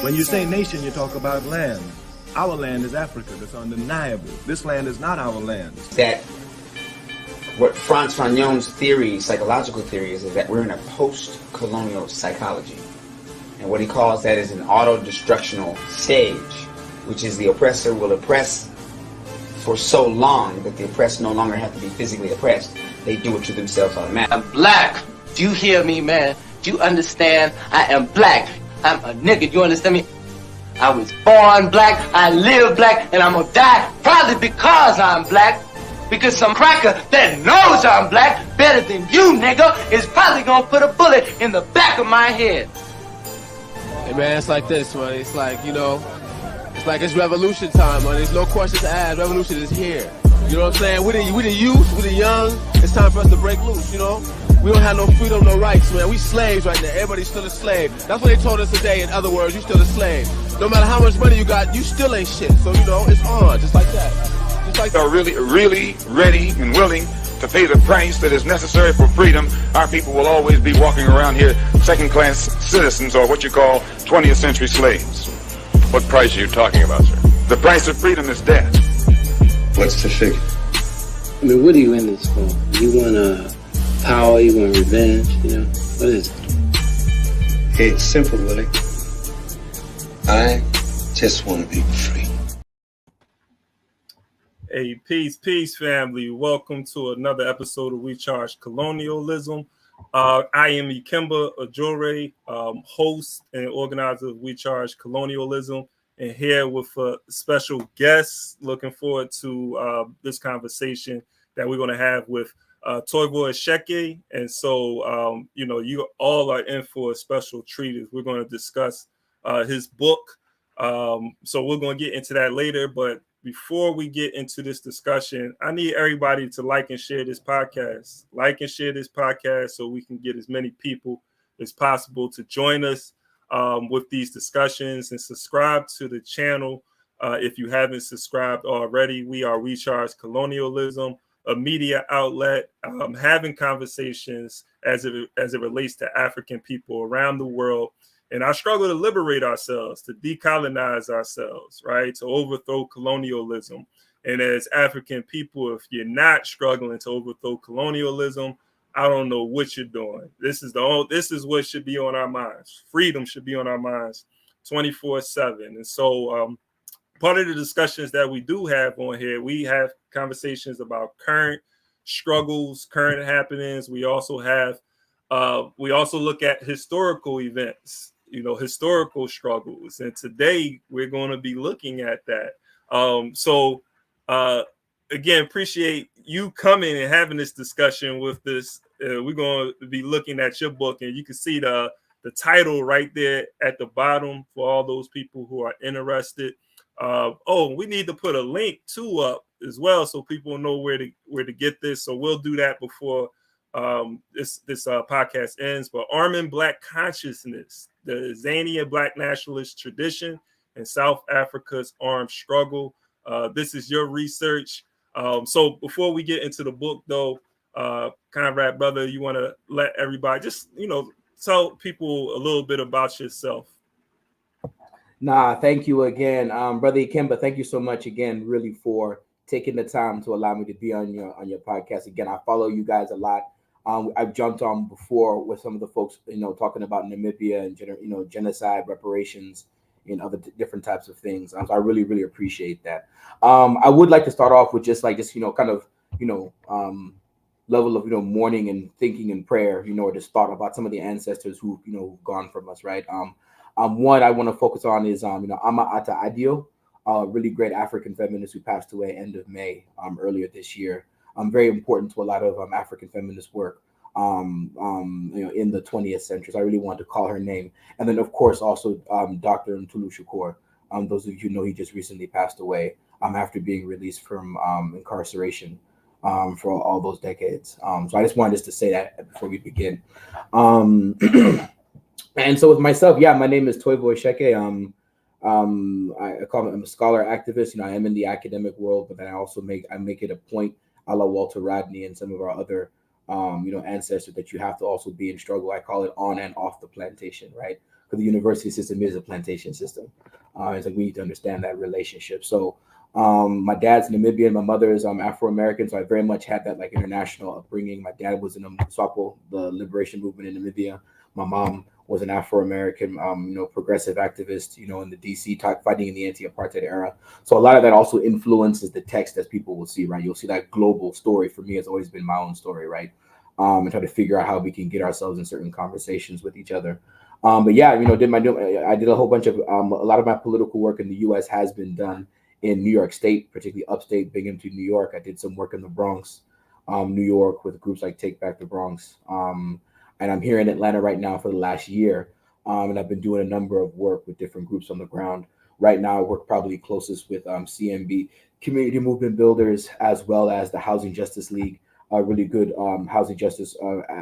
When you say nation, you talk about land. Our land is Africa. That's undeniable. This land is not our land. That what Frantz Fanon's theory, psychological theory, is that we're in a post-colonial psychology. And what he calls that is an auto-destructional stage, which is the oppressor will oppress for so long that the oppressed no longer have to be physically oppressed. They do it to themselves automatically. I'm black. Do you hear me, man? Do you understand? I am black. I'm a nigga. You understand me? I was born black. I live black. And I'm gonna die probably because I'm black. Because some cracker that knows I'm black better than you, nigga, is probably gonna put a bullet in the back of my head. Hey, man, it's like this, man. It's like, you know, it's like it's revolution time, man. There's no questions to ask. Revolution is here. You know what I'm saying? We the youth, we the young. It's time for us to break loose, you know? We don't have no freedom, no rights, man. We slaves right now. Everybody's still a slave. That's what they told us today. In other words, you still a slave. No matter how much money you got, you still ain't shit. So, you know, it's on, just like that. Just like that. Are really ready and willing to pay the price that is necessary for freedom. Our people will always be walking around here second-class citizens, or what you call 20th century slaves. What price are you talking about, sir? The price of freedom is death. What's the figure? I mean, what are you in this for? You want power, you want revenge, you know? What is it? It's simple, Willie. I just want to be free. Hey, peace, family. Welcome to another episode of We Charge Colonialism. I am Ikemba Ajore, host and organizer of We Charge Colonialism, and here with a special guest. Looking forward to this conversation that we're going to have with Toivo Asheeke. And so, you know, you all are in for a special treat. We're going to discuss his book. So we're going to get into that later. But before we get into this discussion, I need everybody to like and share this podcast. Like and share this podcast so we can get as many people as possible to join us with these discussions, and subscribe to the channel if you haven't subscribed already. We are Recharge Colonialism, a media outlet having conversations as it relates to African people around the world and our struggle to liberate ourselves, to decolonize ourselves, right? To overthrow colonialism. And as African people, if you're not struggling to overthrow colonialism, I don't know what you're doing. This is what should be on our minds. Freedom should be on our minds 24/7. And so part of the discussions that we do have on here, we have conversations about current struggles, current happenings. We also look at historical events, you know, historical struggles. And today we're going to be looking at that. Again, appreciate you coming and having this discussion with this. We're going to be looking at your book, and you can see the title right there at the bottom for all those people who are interested. We need to put a link to up as well so people know where to get this. So we'll do that before this podcast ends. But Arming Black Consciousness, the Azania Black Nationalist Tradition in South Africa's Armed Struggle. This is your research. So before we get into the book, though, Conrad, brother, you want to let everybody just, you know, tell people a little bit about yourself. Nah, thank you again, Brother Ikemba. Thank you so much again, really, for taking the time to allow me to be on your podcast. Again, I follow you guys a lot. I've jumped on before with some of the folks, you know, talking about Namibia and genocide, reparations, and other different types of things. So I really, really appreciate that. I would like to start off with just level of mourning and thinking and prayer, or just thought about some of the ancestors who've gone from us, right? One I want to focus on is Ama Ata Adio, a really great African feminist who passed away end of May earlier this year. Very important to a lot of African feminist work in the 20th century. So I really wanted to call her name. And then, of course, also Dr. Mtulu Shakur. Those of you know, he just recently passed away after being released from incarceration for all those decades. So I just wanted to say that before we begin. And so with myself, my name is Toivo Asheeke. I'm a scholar activist. I am in the academic world, but then I also make it a point, a la Walter Rodney and some of our other ancestors, that you have to also be in struggle. I call it on and off the plantation, right? because the university system is a plantation system. It's like we need to understand that relationship. So my dad's Namibian, my mother's Afro-American, so I very much had that like international upbringing. My dad was in the SWAPO, the liberation movement in Namibia. My mom was an Afro-American, progressive activist, in the DC fighting in the anti-apartheid era. So a lot of that also influences the text as people will see, right? You'll see that global story. For me, it's always been my own story, right? And try to figure out how we can get ourselves in certain conversations with each other. But yeah, I did a whole bunch of, a lot of my political work in the U.S. has been done in New York State, particularly upstate, Binghamton, New York. I did some work in the Bronx, New York, with groups like Take Back the Bronx. And I'm here in Atlanta right now for the last year. And I've been doing a number of work with different groups on the ground. Right now, I work probably closest with CMB, Community Movement Builders, as well as the Housing Justice League, a really good housing justice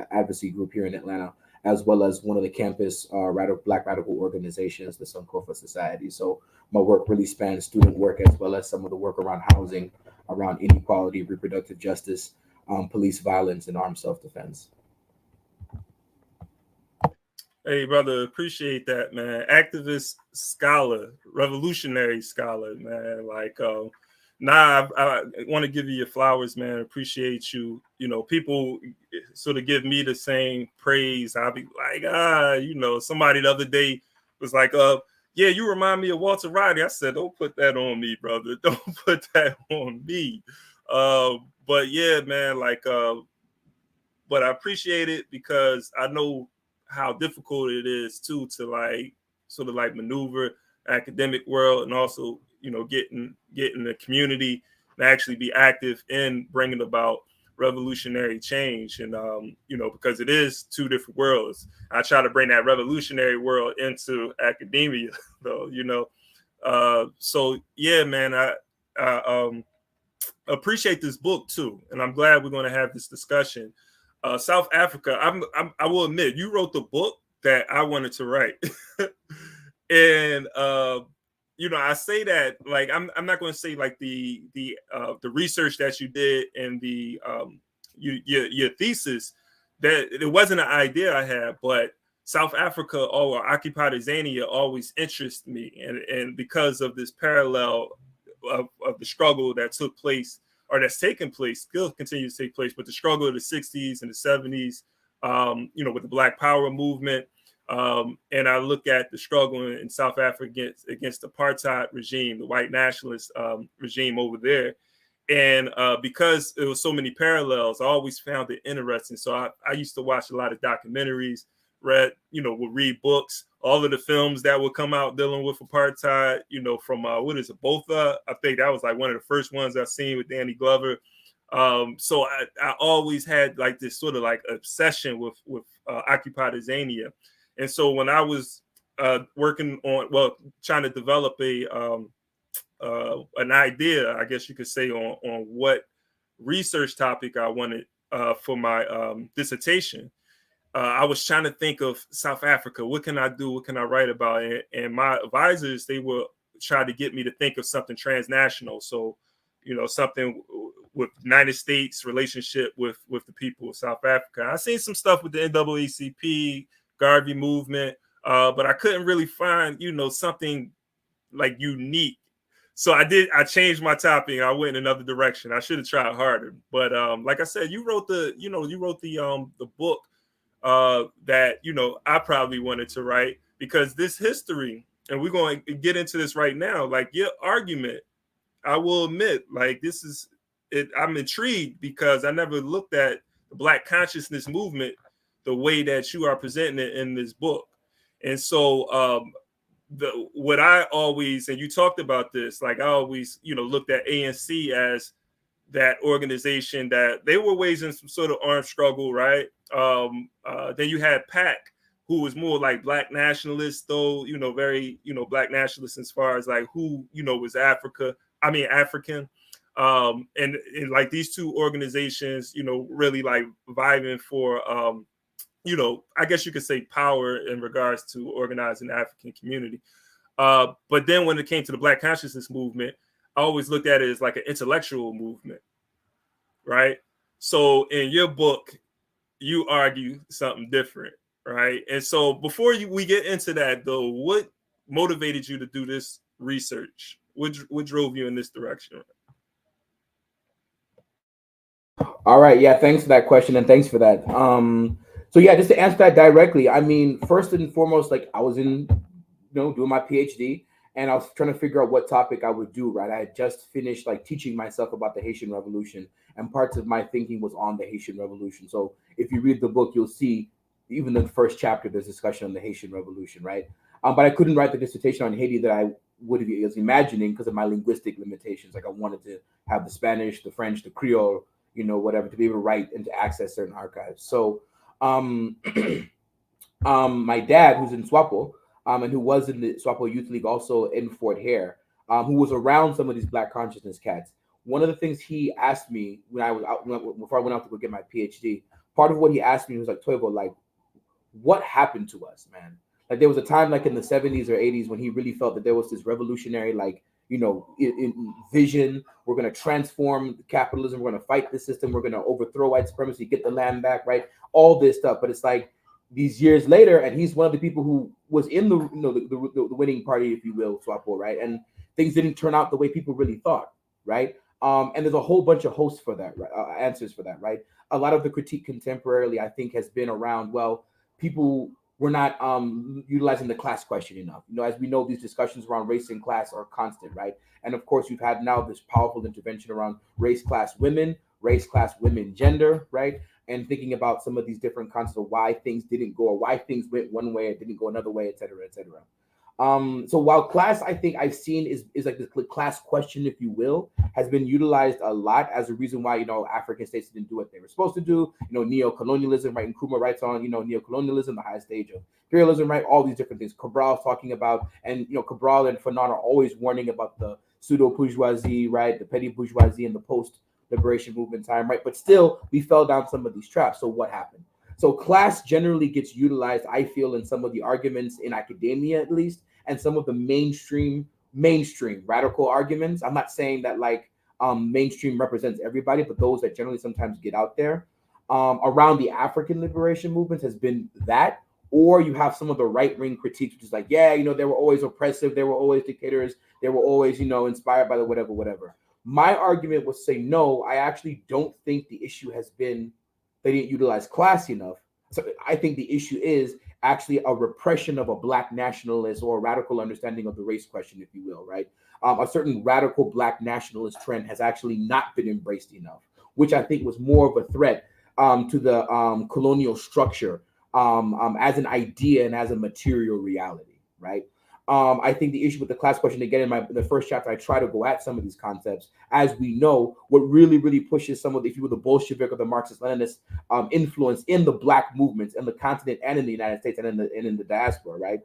advocacy group here in Atlanta, as well as one of the campus Black radical organizations, the Sankofa Society. So my work really spans student work as well as some of the work around housing, around inequality, reproductive justice, police violence, and armed self-defense. Hey, brother, appreciate that, man. Activist scholar, revolutionary scholar, man. Like, I want to give you your flowers, man. Appreciate you. People sort of give me the same praise. I'll be like, somebody the other day was like, yeah, you remind me of Walter Rodney. I said, don't put that on me, brother. Don't put that on me. But yeah, man, but I appreciate it because I know how difficult it is too to sort of maneuver academic world and also get in the community and actually be active in bringing about revolutionary change. And because it is two different worlds. I try to bring that revolutionary world into academia though. So yeah, man, I appreciate this book too, and I'm glad we're going to have this discussion. South Africa, I will admit, you wrote the book that I wanted to write. And I say that I'm not going to say the research that you did and your thesis, that it wasn't an idea I had, but South Africa or occupied Azania always interested me, and because of this parallel of the struggle that took place, or that's taken place, still continues to take place, but the struggle of the 60s and the 70s, with the Black Power movement. And I look at the struggle in South Africa against the apartheid regime, the white nationalist regime over there. And because there was so many parallels, I always found it interesting. So I used to watch a lot of documentaries, would read books, all of the films that would come out dealing with apartheid, from what is it, Botha? I think that was one of the first ones I've seen with Danny Glover. So I always had this sort of obsession with occupied Azania. And so when I was working on, trying to develop an idea, I guess you could say, on what research topic I wanted for my dissertation, I was trying to think of South Africa. What can I do? What can I write about it? And my advisors, they will try to get me to think of something transnational. So, something with United States relationship with the people of South Africa. I seen some stuff with the NAACP, Garvey movement, but I couldn't really find, something unique. So I changed my topic. I went in another direction. I should have tried harder. But like I said, you wrote the book that I probably wanted to write, because this history, and we're going to get into this right now, your argument, I will admit, this is it. I'm intrigued because I never looked at the Black consciousness movement the way that you are presenting it in this book. And so what I always, and you talked about this, I always looked at ANC as that organization that they were waging some sort of armed struggle, right? Then you had PAC, who was more Black nationalists, though, very, Black nationalists as far as who, was African. And these two organizations, really vibing for, I guess you could say power in regards to organizing the African community. But then when it came to the Black consciousness movement, I always looked at it as an intellectual movement, right? So in your book, you argue something different. right? And so before we get into that, though, what motivated you to do this research? What drove you in this direction? All right, yeah, thanks for that question, and thanks for that. So yeah, just to answer that directly, I mean, first and foremost, like I was in, doing my PhD, and I was trying to figure out what topic I would do. Right, I had just finished like teaching myself about the Haitian Revolution, and parts of my thinking was on the Haitian Revolution. So if you read the book, you'll see even in the first chapter there's discussion on the Haitian Revolution, right? But I couldn't write the dissertation on Haiti that I was imagining because of my linguistic limitations. Like I wanted to have the Spanish, the French, the Creole, whatever, to be able to write and to access certain archives. So my dad, who's in SWAPO, and who was in the SWAPO Youth League, also in Fort Hare, who was around some of these Black consciousness cats. One of the things he asked me when I was out, before I went out to go get my PhD, part of what he asked me was like, Toivo, like, what happened to us, man? Like there was a time like in the 70s or 80s when he really felt that there was this revolutionary, like, in vision. We're going to transform capitalism. We're going to fight the system. We're going to overthrow white supremacy, get the land back, right? All this stuff. But it's like these years later, and he's one of the people who was in the the winning party, if you will, SWAPO, right? And things didn't turn out the way people really thought, right? And there's a whole bunch of hosts for that, right? Answers for that, right? A lot of the critique contemporarily, I think, has been around, well, people we're not utilizing the class question enough. As we know, these discussions around race and class are constant, right? And of course, you've had now this powerful intervention around race, class, women, gender, right? And thinking about some of these different concepts of why things didn't go, or why things went one way, it didn't go another way, et cetera, et cetera. So while class, I think I've seen is like the class question, if you will, has been utilized a lot as a reason why, African states didn't do what they were supposed to do. Neo-colonialism, right? And Nkrumah writes on, neo-colonialism, the highest stage of imperialism, right? All these different things. Cabral's talking about, and, Cabral and Fanon are always warning about the pseudo-bourgeoisie, right? The petty bourgeoisie and the post-liberation movement time, right? But still, we fell down some of these traps. So what happened? So class generally gets utilized, I feel, in some of the arguments in academia, at least, and some of the mainstream radical arguments. I'm not saying that like mainstream represents everybody, but those that generally sometimes get out there around the African liberation movements has been that. Or you have some of the right-wing critiques, which is like, yeah, they were always oppressive, they were always dictators, they were always, inspired by the whatever. My argument was say, no, I actually don't think the issue has been they didn't utilize class enough. So I think the issue is actually a repression of a Black nationalist or a radical understanding of the race question, if you will, right? A certain radical Black nationalist trend has actually not been embraced enough, which I think was more of a threat to the colonial structure as an idea and as a material reality, right? I think the issue with the class question, again, in the first chapter, I try to go at some of these concepts. As we know, what really pushes some of the, if you will, the Bolshevik or the Marxist-Leninist influence in the Black movements in the continent and in the United States and in the diaspora, right,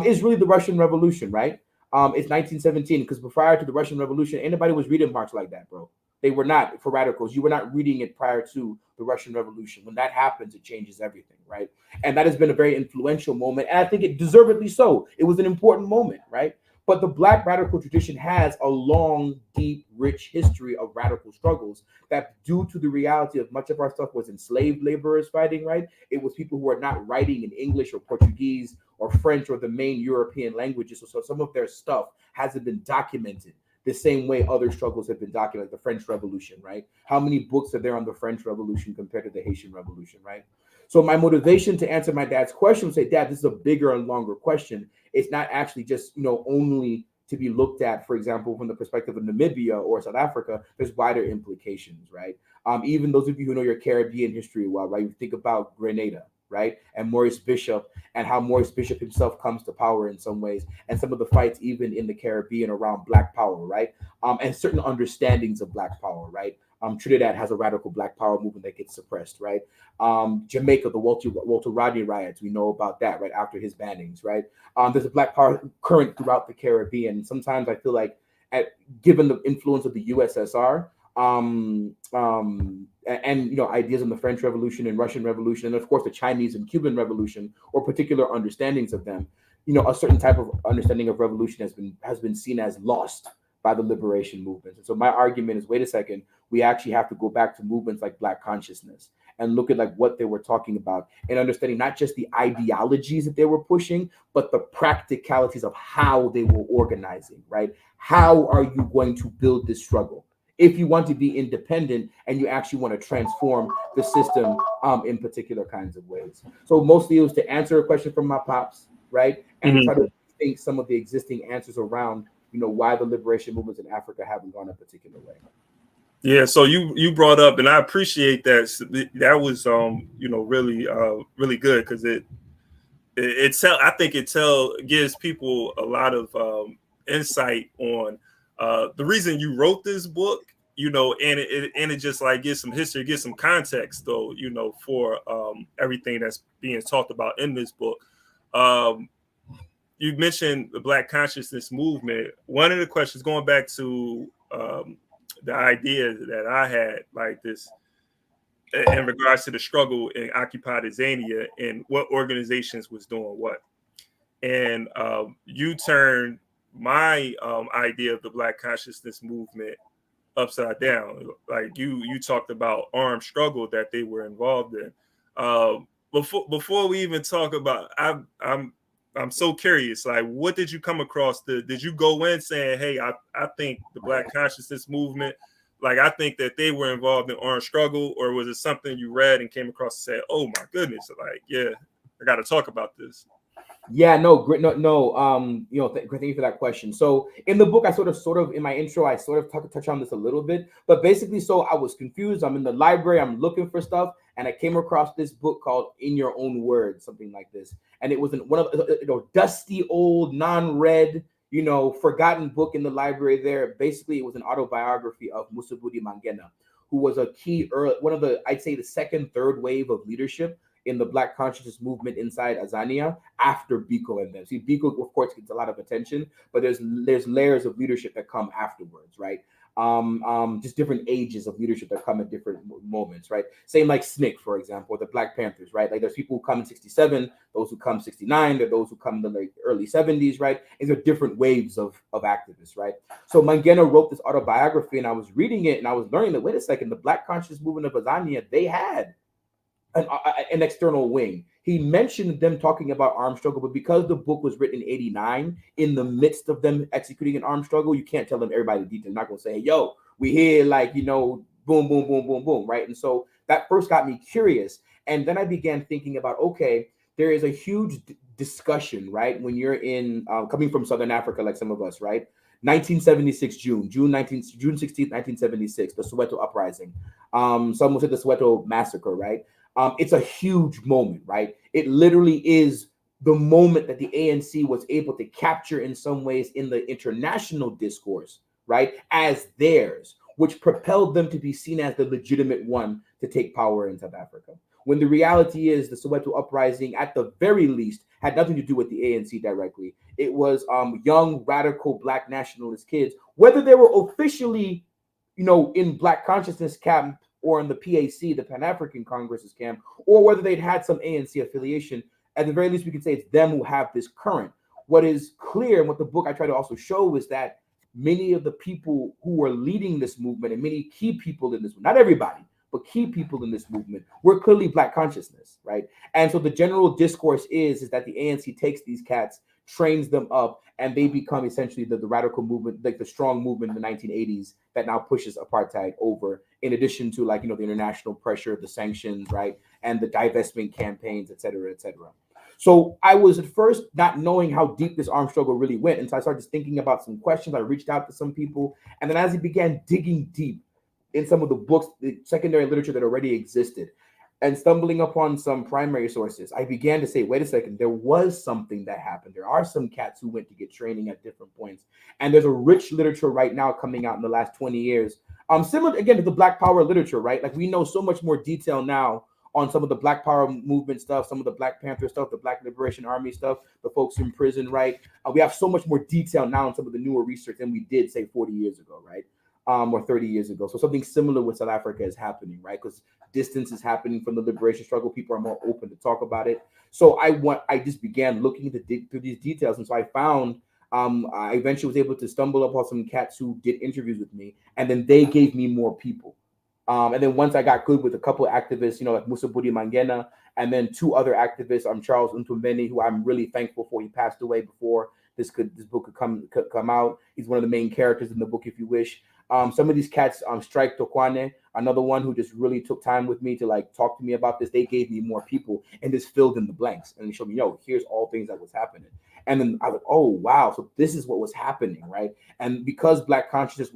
is really the Russian Revolution, right? It's 1917, because prior to the Russian Revolution, anybody was reading Marx like that, bro. They were not, for radicals. You were not reading it prior to the Russian Revolution. When that happens, it changes everything, right? And that has been a very influential moment. And I think it deservedly so. It was an important moment, right? But the Black radical tradition has a long, deep, rich history of radical struggles that, due to the reality of much of our stuff was enslaved laborers fighting, right? It was people who are not writing in English or Portuguese or French or the main European languages. So some of their stuff hasn't been documented the same way other struggles have been documented, like the French Revolution, right? How many books are there on the French Revolution compared to the Haitian Revolution, right? So my motivation to answer my dad's question was say, Dad, this is a bigger and longer question. It's not actually just, only to be looked at, for example, from the perspective of Namibia or South Africa. There's wider implications, right? Even those of you who know your Caribbean history well, right? You think about Grenada, right? And Maurice Bishop, and how Maurice Bishop himself comes to power in some ways, and some of the fights even in the Caribbean around Black power, right? And certain understandings of Black power, right? Trinidad has a radical Black power movement that gets suppressed, right? Jamaica, the Walter Rodney riots, we know about that, right? After his bannings, right? There's a Black power current throughout the Caribbean. Sometimes I feel like, given the influence of the USSR, and ideas in the French Revolution and Russian Revolution, and of course the Chinese and Cuban Revolution, or particular understandings of them, a certain type of understanding of revolution has been seen as lost by the liberation movements. And so my argument is, wait a second, we actually have to go back to movements like Black consciousness and look at like what they were talking about and understanding not just the ideologies that they were pushing, but the practicalities of how they were organizing, right? How are you going to build this struggle? If you want to be independent and you actually want to transform the system in particular kinds of ways. So mostly it was to answer a question from my pops, right? And try to think some of the existing answers around, why the liberation movements in Africa haven't gone a particular way. Yeah, so you brought up, and I appreciate that. That was really really good, because it I think it gives people a lot of insight on the reason you wrote this book, and it just like gives some history, gives some context, though, for everything that's being talked about in this book. You mentioned the Black consciousness movement. One of the questions, going back to the idea that I had, like this, in regards to the struggle in occupied Azania and what organizations was doing what. And you turned my idea of the Black consciousness movement upside down. Like you talked about armed struggle that they were involved in. Before we even talk about, I'm so curious, like, what did you come across? Did you go in saying, hey, I think the Black consciousness movement, like, I think that they were involved in armed struggle, or was it something you read and came across and said, oh my goodness, like, yeah, I got to talk about this? Yeah, no, great, no. Thank you for that question. So in the book, I sort of in my intro, I sort of touch on this a little bit, but basically, so I was confused. I'm in the library, I'm looking for stuff, and I came across this book called "In Your Own Words," something like this, and it was one of dusty old non-read, forgotten book in the library there. Basically, it was an autobiography of Musabudi Mangena, who was a key one of the, I'd say, the second, third wave of leadership in the Black consciousness movement inside Azania after Biko and them. See, Biko, of course, gets a lot of attention, but there's layers of leadership that come afterwards, right? Just different ages of leadership that come at different moments, right? Same like SNCC, for example, or the Black Panthers, right? Like there's people who come in 67, those who come 69, there are those who come in the like early 70s, right? And there are different waves of activists, right? So Mangena wrote this autobiography, and I was reading it, and I was learning that, wait a second, the Black consciousness movement of Azania, they had an external wing. He mentioned them talking about armed struggle, but because the book was written in 89, in the midst of them executing an armed struggle, you can't tell them everybody the details. You're not going to say, hey, yo, we here, like, boom, boom, boom, boom, boom, right? And so that first got me curious. And then I began thinking about, okay, there is a huge discussion, right? When you're in, coming from Southern Africa, like some of us, right? 1976, June 16th, 1976, the Soweto uprising. Some will say the Soweto massacre, right? It's a huge moment, right? It literally is the moment that the ANC was able to capture in some ways in the international discourse, right, as theirs, which propelled them to be seen as the legitimate one to take power in South Africa. When the reality is the Soweto uprising, at the very least, had nothing to do with the ANC directly. It was young, radical Black nationalist kids, whether they were officially, in Black consciousness camp or in the PAC, the Pan-African Congress's camp, or whether they'd had some ANC affiliation. At the very least, we can say it's them who have this current. What is clear, and what the book I try to also show, is that many of the people who were leading this movement, and many key people in this, not everybody, but key people in this movement, were clearly Black consciousness, right? And so the general discourse is that the ANC takes these cats, trains them up, and they become essentially the radical movement, like the strong movement in the 1980s that now pushes apartheid over, in addition to, like, the international pressure, the sanctions, right, and the divestment campaigns, et cetera, et cetera. So I was at first not knowing how deep this armed struggle really went, and so I started thinking about some questions. I reached out to some people, and then as I began digging deep in some of the books, the secondary literature that already existed, and stumbling upon some primary sources, I began to say, wait a second, there was something that happened. There are some cats who went to get training at different points. And there's a rich literature right now coming out in the last 20 years. Similar, again, to the Black Power literature, right? Like, we know so much more detail now on some of the Black Power movement stuff, some of the Black Panther stuff, the Black Liberation Army stuff, the folks in prison, right? We have so much more detail now on some of the newer research than we did, say, 40 years ago, right? Or 30 years ago. So something similar with South Africa is happening, right? Because distance is happening from the liberation struggle. People are more open to talk about it. So I just began looking through these details. And so I found, I eventually was able to stumble upon some cats who did interviews with me, and then they gave me more people, And then once I got good with a couple of activists, like Musa Budi Mangena, and then 2 other activists, Charles Ntumbeni, who I'm really thankful for. He passed away before this book could come out. He's one of the main characters in the book, if you wish. Some of these cats, Strike Tokwane, another one who just really took time with me to like talk to me about this. They gave me more people and just filled in the blanks and they showed me, here's all things that was happening. And then I was like, oh wow, so this is what was happening, right? And because Black consciousness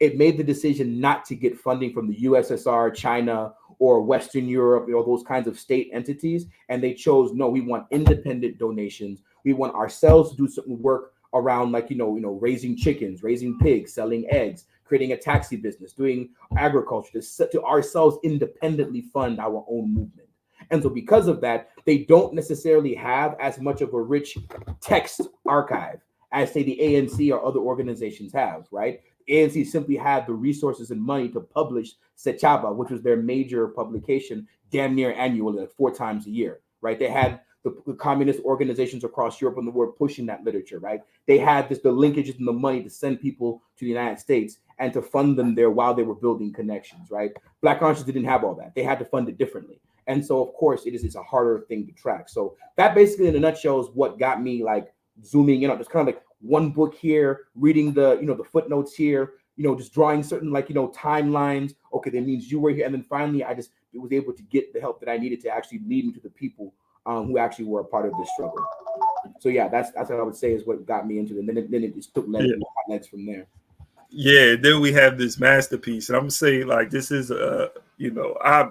it made the decision not to get funding from the USSR, China, or Western Europe, those kinds of state entities. And they chose, no, we want independent donations. We want ourselves to do certain work around like, raising chickens, raising pigs, selling eggs, creating a taxi business, doing agriculture, to ourselves independently fund our own movement. And so because of that, they don't necessarily have as much of a rich text archive as, say, the ANC or other organizations have, right? The ANC simply had the resources and money to publish Sechaba, which was their major publication, damn near annually, like 4 times a year, right? They had the communist organizations across Europe and the world pushing that literature, right? They had the linkages and the money to send people to the United States and to fund them there while they were building connections, right? Black consciousness didn't have all that. They had to fund it differently. And so, of course, it's a harder thing to track. So that basically, in a nutshell, is what got me like zooming in on just kind of like one book here, reading the the footnotes here, just drawing certain like timelines. Okay, that means you were here, and then finally, I just was able to get the help that I needed to actually lead me to the people who actually were a part of this struggle. So yeah, that's what I would say is what got me into it. And then it just took legs from there. Yeah, then we have this masterpiece, and I'm gonna say like this is I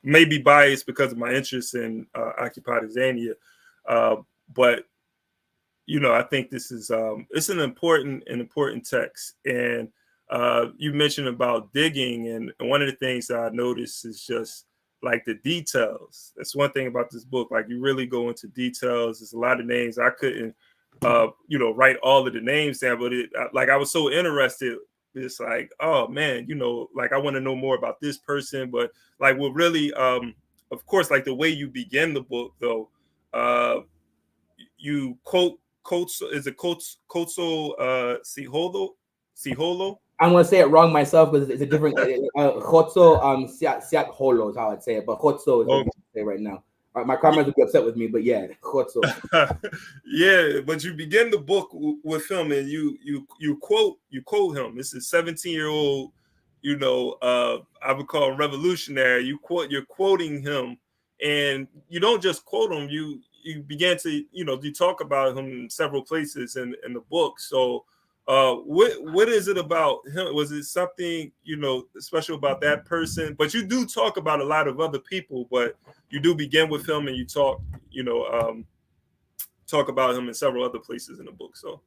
may be biased because of my interest in Occupied Azania, but I think this is it's an important text. And you mentioned about digging, and one of the things that I noticed is just like the details. That's one thing about this book. Like you really go into details. There's a lot of names I couldn't write all of the names down, but I was so interested. It's like, oh man, like I want to know more about this person. But like what really of course, like the way you begin the book though, you quote Kotso Siholo? I'm gonna say it wrong myself because it's a different Kotso Siat Holo is how I'd say it, but Kotso is what I say right now. My comrades would be upset with me, but yeah, Kotso. Yeah, but you begin the book with him, and you quote him. This is 17-year-old, I would call him revolutionary. You're quoting him, and you don't just quote him. You began to you talk about him in several places in the book. So what is it about him? Was it something special about that person? But you do talk about a lot of other people, but you do begin with him, and you talk about him in several other places in the book. So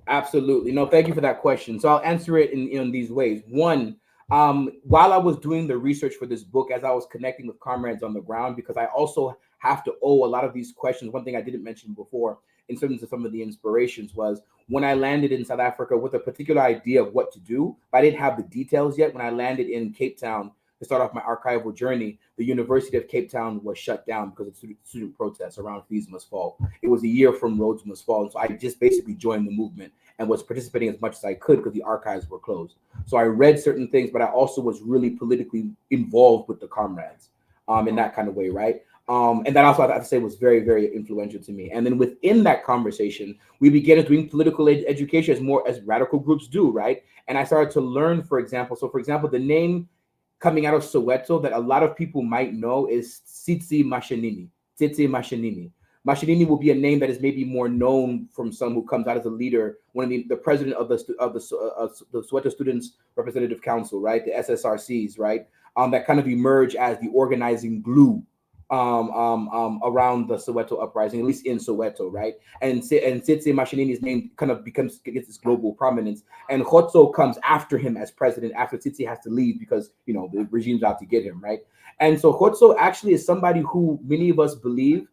absolutely, no, thank you for that question. So I'll answer it in these ways. One, while I was doing the research for this book, as I was connecting with comrades on the ground, because I also have to owe a lot of these questions. One thing I didn't mention before in terms of some of the inspirations was when I landed in South Africa with a particular idea of what to do, but I didn't have the details yet. When I landed in Cape Town to start off my archival journey, the University of Cape Town was shut down because of student protests around Fees Must Fall. It was a year from Rhodes Must Fall. And so I just basically joined the movement and was participating as much as I could because the archives were closed. So I read certain things, but I also was really politically involved with the comrades in that kind of way, right? And that also I have to say was very, very influential to me. And then within that conversation, we began doing political education as radical groups do, right? And I started to learn, for example, the name coming out of Soweto that a lot of people might know is Tsitsi Mashinini. Tsitsi Mashinini. Mashinini will be a name that is maybe more known from some who comes out as a leader, one of the president of the Soweto Students Representative Council, right? The SSRCs, right? That kind of emerge as the organizing glue around the Soweto uprising, at least in Soweto, right? And Tsitsi Mashinini's name kind of gets this global prominence. And Kotso comes after him as president after Tsitsi has to leave because, the regime's out to get him, right? And so Kotso actually is somebody who many of us believe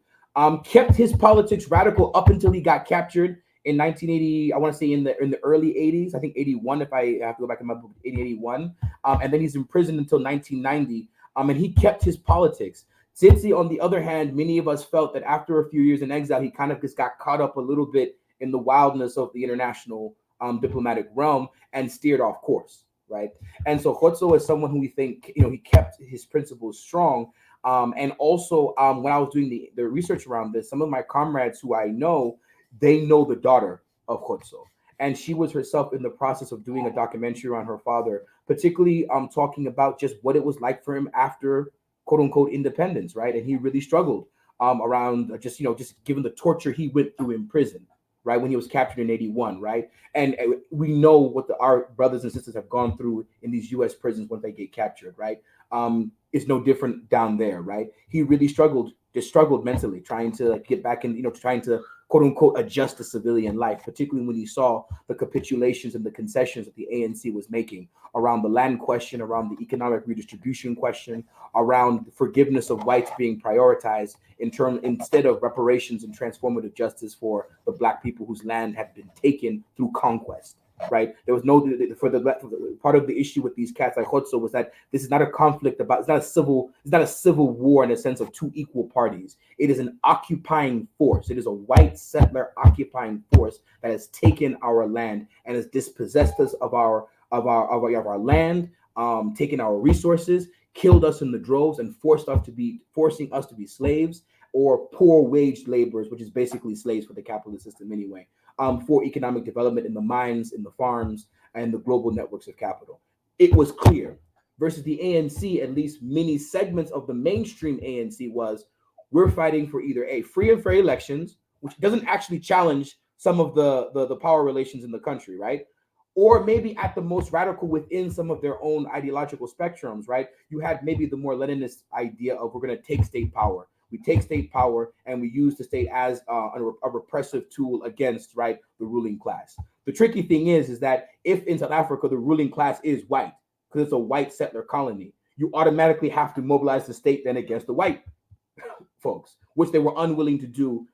kept his politics radical up until he got captured in 1980, I want to say in the early 80s, I think 81, if I have to go back in my book, 81. And then he's in prison until 1990. And he kept his politics. Tsitsi, on the other hand, many of us felt that after a few years in exile, he kind of just got caught up a little bit in the wildness of the international diplomatic realm and steered off course. right? And so Khotso is someone who we think, he kept his principles strong. And also, when I was doing the research around this, some of my comrades who I know, they know the daughter of Khotso. And she was herself in the process of doing a documentary on her father, particularly talking about just what it was like for him after quote unquote independence, right? And he really struggled around just given the torture he went through in prison, right, when he was captured in 81, right? And we know what our brothers and sisters have gone through in these U.S. prisons when they get captured, right? It's no different down there, right? He really struggled mentally, trying to get back in, trying to quote unquote adjust to civilian life, particularly when he saw the capitulations and the concessions that the ANC was making around the land question, around the economic redistribution question, around forgiveness of whites being prioritized instead of reparations and transformative justice for the Black people whose land had been taken through conquest. Right, there was no part of the issue with these cats like Khotso was that this is not a conflict it's not a civil war in a sense of two equal parties. It is an occupying force. It is a white settler occupying force that has taken our land and has dispossessed us of our land, taken our resources, killed us in the droves, and forcing us to be slaves or poor wage laborers, which is basically slaves for the capitalist system anyway. For economic development in the mines, in the farms, and the global networks of capital. It was clear. Versus the ANC, at least many segments of the mainstream ANC was, we're fighting for either a free and fair elections, which doesn't actually challenge some of the power relations in the country, right? Or maybe at the most radical within some of their own ideological spectrums, right? You had maybe the more Leninist idea of we're going to take state power. We take state power and we use the state as a repressive tool against, right, the ruling class. The tricky thing is that if in South Africa the ruling class is white, because it's a white settler colony, you automatically have to mobilize the state then against the white folks, which they were unwilling to do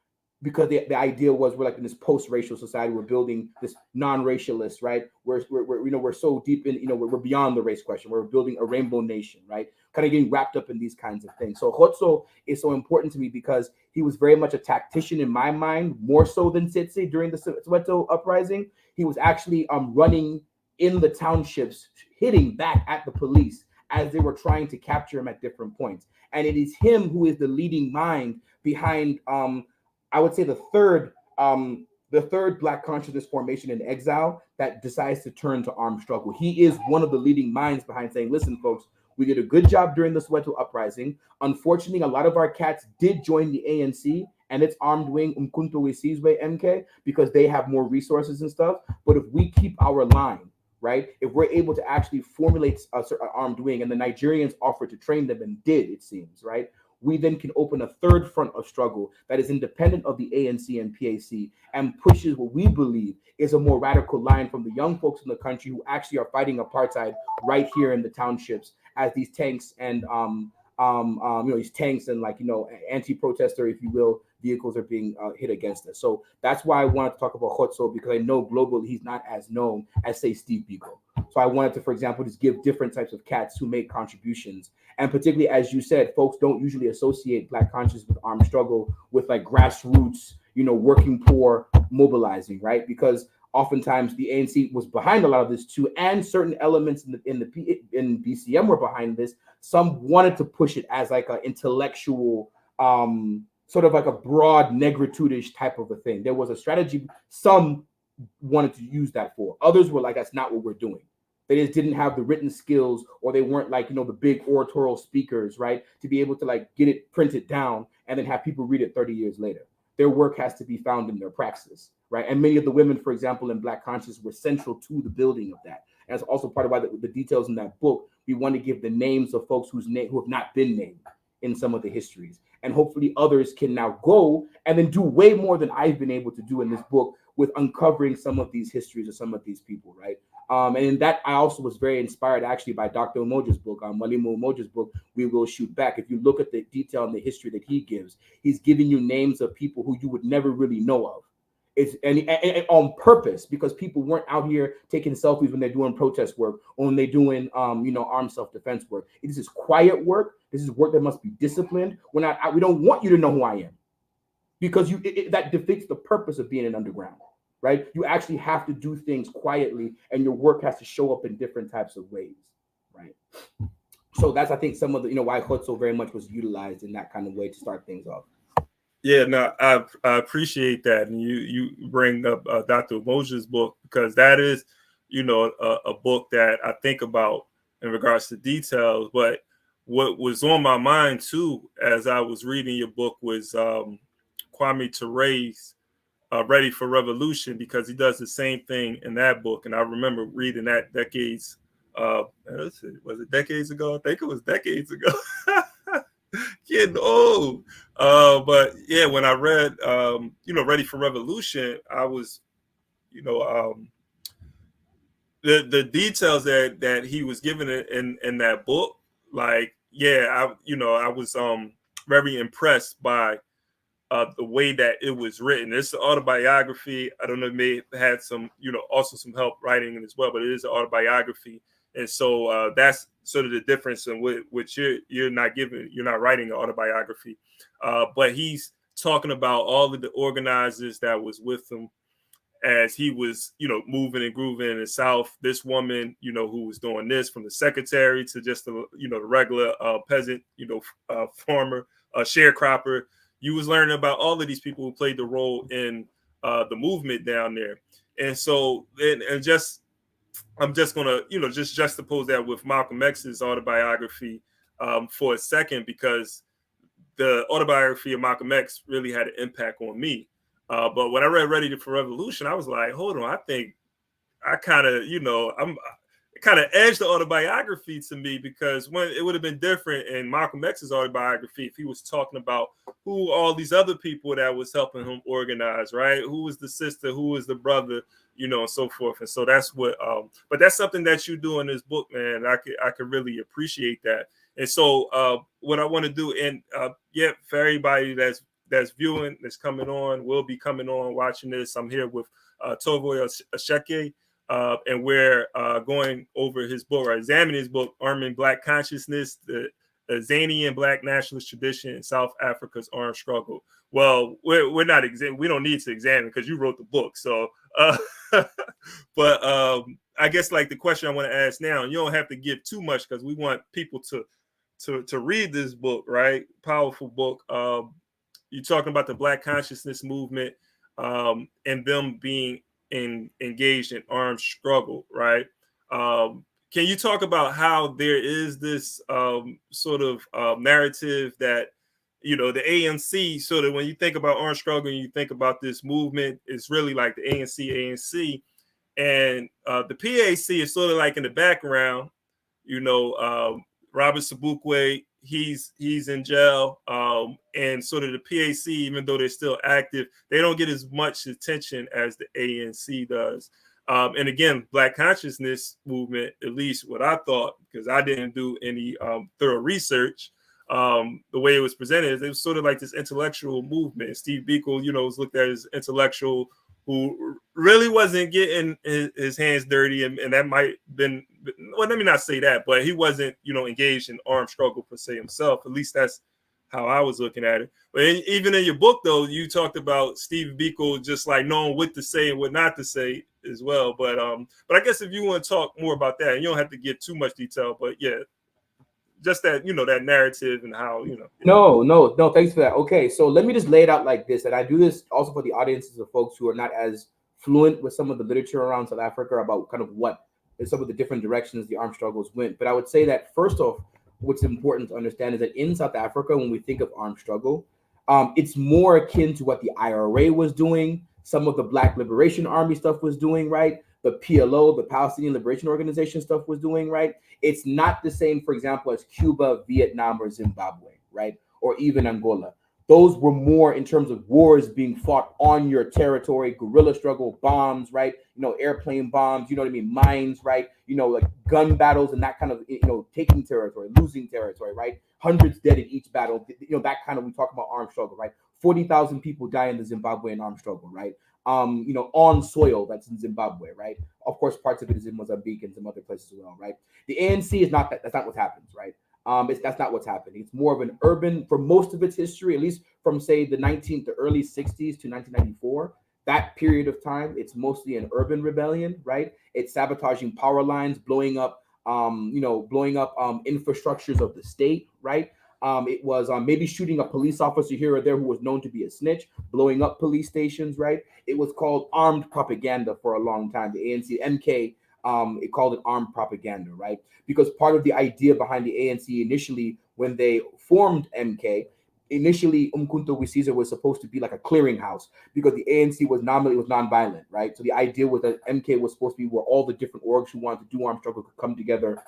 because the idea was we're like in this post-racial society, we're building this non-racialist, right? We're so deep in, we're beyond the race question. We're building a rainbow nation, right? Kind of getting wrapped up in these kinds of things. So Khotso is so important to me because he was very much a tactician in my mind, more so than Tsitsi during the Soweto uprising. He was actually running in the townships, hitting back at the police as they were trying to capture him at different points. And it is him who is the leading mind behind I would say the third Black consciousness formation in exile that decides to turn to armed struggle. He is one of the leading minds behind saying, listen, folks, we did a good job during the Soweto uprising. Unfortunately, a lot of our cats did join the ANC and its armed wing, Umkhonto we Sizwe MK, because they have more resources and stuff. But if we keep our line, right, if we're able to actually formulate a certain armed wing, and the Nigerians offered to train them and did, it seems, right, we then can open a third front of struggle that is independent of the ANC and PAC and pushes what we believe is a more radical line from the young folks in the country who actually are fighting apartheid right here in the townships as these tanks and these tanks and anti-protester, if you will, vehicles are being hit against us. So that's why I wanted to talk about Khotso, because I know globally he's not as known as, say, Steve Biko. So I wanted to, for example, just give different types of cats who make contributions. And particularly, as you said, folks don't usually associate Black consciousness with armed struggle, with like grassroots, working poor mobilizing, right? Because oftentimes the ANC was behind a lot of this too, and certain elements in BCM were behind this. Some wanted to push it as like an intellectual, sort of like a broad negritude-ish type of a thing. There was a strategy some wanted to use that for. Others were like, that's not what we're doing. They just didn't have the written skills, or they weren't like, the big oratorial speakers, right, to be able to like get it printed down and then have people read it 30 years later. Their work has to be found in their praxis, right? And many of the women, for example, in Black consciousness were central to the building of that. And that's also part of why the details in that book, we want to give the names of folks who have not been named in some of the histories. And hopefully others can now go and then do way more than I've been able to do in this book with uncovering some of these histories of some of these people, right? And in that, I also was very inspired actually by Dr. Umoja's book, Mwalimu Umoja's book, We Will Shoot Back. If you look at the detail and the history that he gives, he's giving you names of people who you would never really know of. It's and on purpose, because people weren't out here taking selfies when they're doing protest work or when they're doing armed self-defense work. This is quiet work. This is work that must be disciplined. We don't want you to know who I am, because that defeats the purpose of being an underground. right? You actually have to do things quietly, and your work has to show up in different types of ways, right? So that's, I think, some of the, why Khotso very much was utilized in that kind of way to start things off. Yeah, no, I appreciate that, and you bring up Dr. Moshe's book, because that is, a book that I think about in regards to details. But what was on my mind too, as I was reading your book, was Kwame Ture's Ready for Revolution, because he does the same thing in that book. And I remember reading that decades. Was it decades ago? I think it was decades ago. Getting old. But yeah, when I read, Ready for Revolution, I was, the details that he was given in that book, like, yeah, I was very impressed by the way that it was written. It's an autobiography. I don't know, it may have had some, also some help writing it as well, but it is an autobiography. And so that's sort of the difference in which you're not writing an autobiography. But he's talking about all of the organizers that was with him as he was, moving and grooving in the South. This woman, who was doing this, from the secretary to just the, the regular peasant, farmer, sharecropper. You was learning about all of these people who played the role in the movement down there. And so, and just, I'm just going to, just juxtapose that with Malcolm X's autobiography for a second, because the autobiography of Malcolm X really had an impact on me. But when I read Ready for Revolution, I was like, hold on, I think I kind of, it kind of edged the autobiography to me, because when it would have been different in Malcolm X's autobiography if he was talking about who all these other people that was helping him organize, right? Who was the sister, who was the brother, and so forth. And so that's what, but that's something that you do in this book, man. I could really appreciate that. And so what I want to do, and for everybody that's viewing, that's coming on, will be coming on, watching this. I'm here with Toivo Asheeke, and we're going over his book, or examining his book, Arming Black Consciousness, the Azania and Black Nationalist Tradition in South Africa's Armed Struggle. Well, we're not we don't need to examine, because you wrote the book. So, but I guess, like, the question I want to ask now, and you don't have to give too much, because we want people to read this book, right? Powerful book. You're talking about the Black Consciousness movement, and them being engaged in armed struggle, right? Can you talk about how there is this sort of narrative that, the ANC, sort of, when you think about armed struggle and you think about this movement, it's really like the ANC, and the PAC is sort of like in the background. Robert Sobukwe, he's in jail, and sort of the PAC, even though they're still active, they don't get as much attention as the ANC does. And again, Black Consciousness movement, at least what I thought, because I didn't do any thorough research, the way it was presented, it was sort of like this intellectual movement. Steve Biko, was looked at as intellectual, who really wasn't getting his hands dirty, and that might have been, well, let me not say that, but he wasn't, engaged in armed struggle per se himself. At least that's how I was looking at it. But even in your book, though, you talked about Steve Biko just like knowing what to say and what not to say as well. But I guess if you want to talk more about that, and you don't have to give too much detail, but yeah, just that, that narrative and how, No, thanks for that. Okay, so let me just lay it out like this, and I do this also for the audiences of folks who are not as fluent with some of the literature around South Africa about kind of what some of the different directions the armed struggles went. But I would say that, first off, what's important to understand is that in South Africa, when we think of armed struggle, it's more akin to what the IRA was doing, some of the Black Liberation Army stuff was doing, right? The PLO, the Palestinian Liberation Organization stuff was doing, right? It's not the same, for example, as Cuba, Vietnam, or Zimbabwe, right? Or even Angola. Those were more in terms of wars being fought on your territory, guerrilla struggle, bombs, right? Airplane bombs, mines, right? Like gun battles and that kind of, taking territory, losing territory, right? Hundreds dead in each battle, that kind of, we talk about armed struggle, right? 40,000 people die in the Zimbabwean armed struggle, right? On soil that's in Zimbabwe, right? Of course, parts of it is in Mozambique and some other places as well, right? The ANC is not that. That's not what happens, right? That's not what's happening. It's more of an urban, for most of its history, at least from say the early 60s to 1994. that period of time, it's mostly an urban rebellion, right? It's sabotaging power lines, blowing up infrastructures of the state, right? It was maybe shooting a police officer here or there who was known to be a snitch, blowing up police stations, right? It was called armed propaganda for a long time. The ANC, MK, it called it armed propaganda, right? Because part of the idea behind the ANC initially, when they formed MK, initially Umkhonto we Caesar was supposed to be like a clearinghouse because the ANC was nominally nonviolent, right? So the idea was that MK was supposed to be where all the different orgs who wanted to do armed struggle could come together,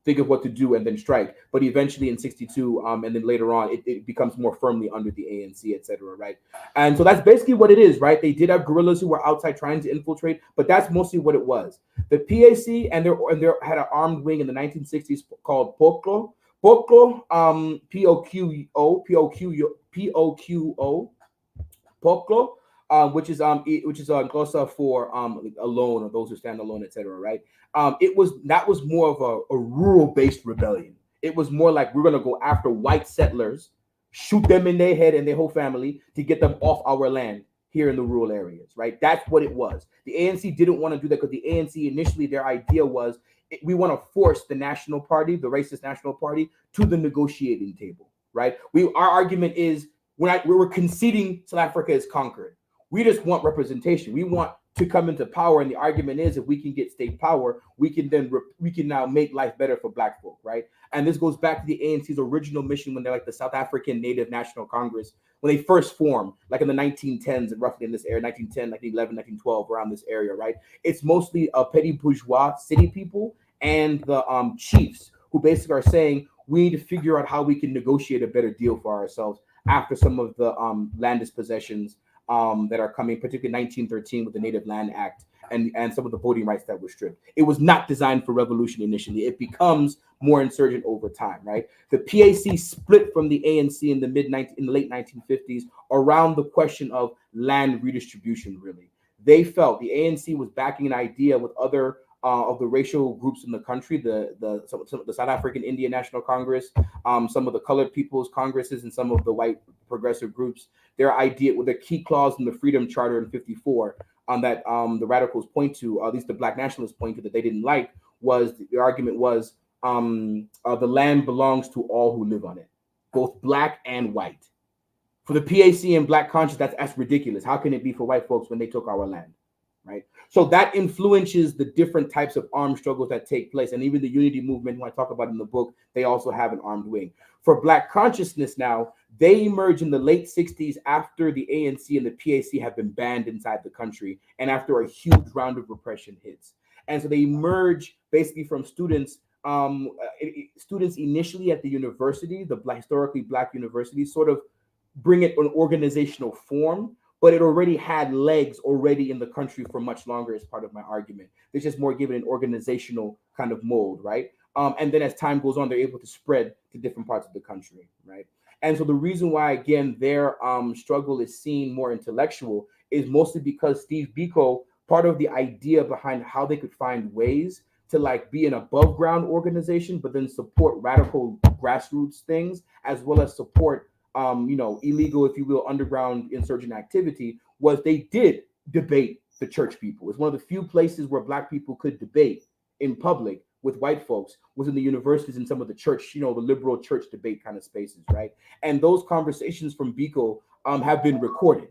think of what to do and then strike. But eventually in 62, and then later on, it becomes more firmly under the ANC, etc., right? And so that's basically what it is, right? They did have guerrillas who were outside trying to infiltrate, but that's mostly what it was. The PAC and there had an armed wing in the 1960s called POCLO. POCLO, POCLO, which is Xhosa for alone, or those who stand alone, etc., right? That was more of a rural-based rebellion. It was more like we're gonna go after white settlers, shoot them in their head and their whole family to get them off our land here in the rural areas, right? That's what it was. The ANC didn't want to do that because the ANC initially, their idea was we want to force the National Party, the racist National Party, to the negotiating table, right? Our argument is we're conceding South Africa is conquered. We just want representation. We want to come into power, and the argument is if we can get state power, we can now make life better for Black folk, right? And this goes back to the ANC's original mission when they're like the South African Native National Congress, when they first formed, like in the 1910s, and roughly in this area, 1910, 1911, 1912, around this area, right? It's mostly petty bourgeois city people and the chiefs who basically are saying we need to figure out how we can negotiate a better deal for ourselves after some of the land dispossessions that are coming, particularly 1913 with the Native Land Act and some of the voting rights that were stripped. It was not designed for revolution initially. It becomes more insurgent over time, right? The PAC split from the ANC in the late 1950s around the question of land redistribution, really. They felt the ANC was backing an idea with other of the racial groups in the country, the South African Indian National Congress, some of the colored people's congresses, and some of the white progressive groups. Their idea with a key clause in the Freedom Charter in 54 that the radicals point to, at least the Black nationalists point to, that they didn't like, was the argument was the land belongs to all who live on it, both Black and white. For the PAC and Black conscience, that's ridiculous. How can it be for white folks when they took our land? Right. So that influences the different types of armed struggles that take place. And even the unity movement, who I talk about in the book, they also have an armed wing. For Black consciousness now, they emerge in the late 60s after the ANC and the PAC have been banned inside the country and after a huge round of repression hits. And so they emerge basically from students initially at the university, the historically Black universities, sort of bring it an organizational form, but it already had legs already in the country for much longer as part of my argument. They're just more given an organizational kind of mold, right? And then as time goes on, they're able to spread to different parts of the country, right? And so the reason why, again, their struggle is seen more intellectual is mostly because Steve Biko, part of the idea behind how they could find ways to like be an above ground organization, but then support radical grassroots things, as well as support illegal, if you will, underground insurgent activity, was they did debate the church people. It's one of the few places where Black people could debate in public with white folks, was in the universities and some of the church, the liberal church debate kind of spaces, right? And those conversations from Biko have been recorded,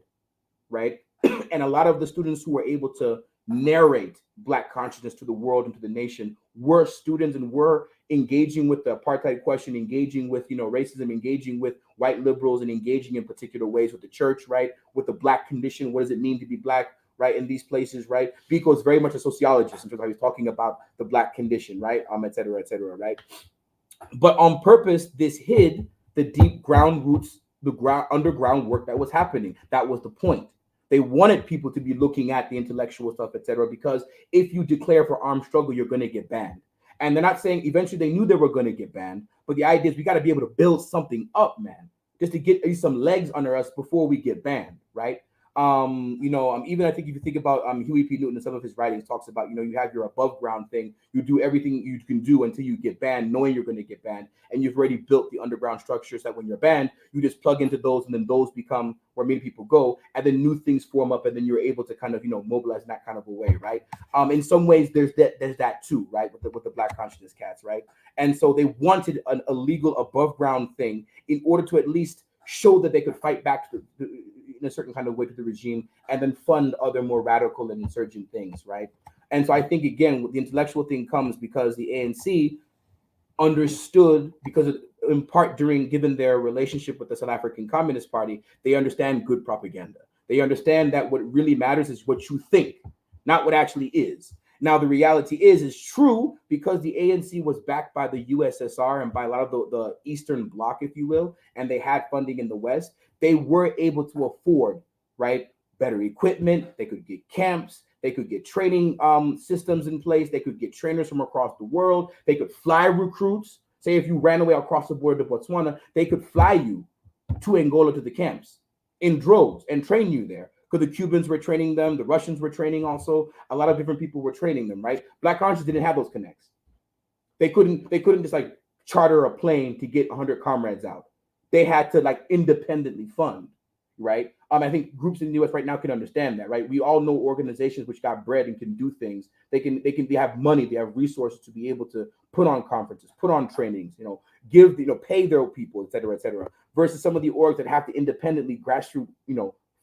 right? And a lot of the students who were able to narrate Black consciousness to the world and to the nation were students and were engaging with the apartheid question, engaging with racism, engaging with white liberals, and engaging in particular ways with the church, right? With the Black condition, what does it mean to be Black, right? In these places, right? Biko is very much a sociologist in terms of how he's talking about the Black condition, right? Et cetera, right? But on purpose, this hid the deep ground roots, the underground work that was happening. That was the point. They wanted people to be looking at the intellectual stuff, etc., because if you declare for armed struggle, you're going to get banned. And they're not saying eventually they knew they were going to get banned, but the idea is we got to be able to build something up, man, just to get at least some legs under us before we get banned, right? Even I think if you think about Huey P. Newton and some of his writings talks about, you have your above ground thing. You do everything you can do until you get banned, knowing you're going to get banned. And you've already built the underground structures that when you're banned, you just plug into those, and then those become where many people go, and then new things form up, and then you're able to kind of, mobilize in that kind of a way, right? In some ways, there's that too, right? With the Black consciousness cats, right? And so they wanted a legal above ground thing in order to at least show that they could fight back in a certain kind of way to the regime, and then fund other more radical and insurgent things, right? And so I think, again, the intellectual thing comes because the ANC understood, because in part given their relationship with the South African Communist Party, they understand good propaganda. They understand that what really matters is what you think, not what actually is. Now, the reality is true because the ANC was backed by the USSR and by a lot of the Eastern Bloc, if you will, and they had funding in the West. They were able to afford, right, better equipment. They could get camps. They could get training systems in place. They could get trainers from across the world. They could fly recruits. Say if you ran away across the border to Botswana, they could fly you to Angola to the camps in droves and train you there. Because the Cubans were training them, the Russians were training also. A lot of different people were training them, right? Black conscious didn't have those connects. They couldn't just like charter a plane to get 100 comrades out. They had to like independently fund, right? I think groups in the U.S. right now can understand that, right? We all know organizations which got bread and can do things. They have money, they have resources to be able to put on conferences, put on trainings, pay their people, et cetera, versus some of the orgs that have to independently grassroots,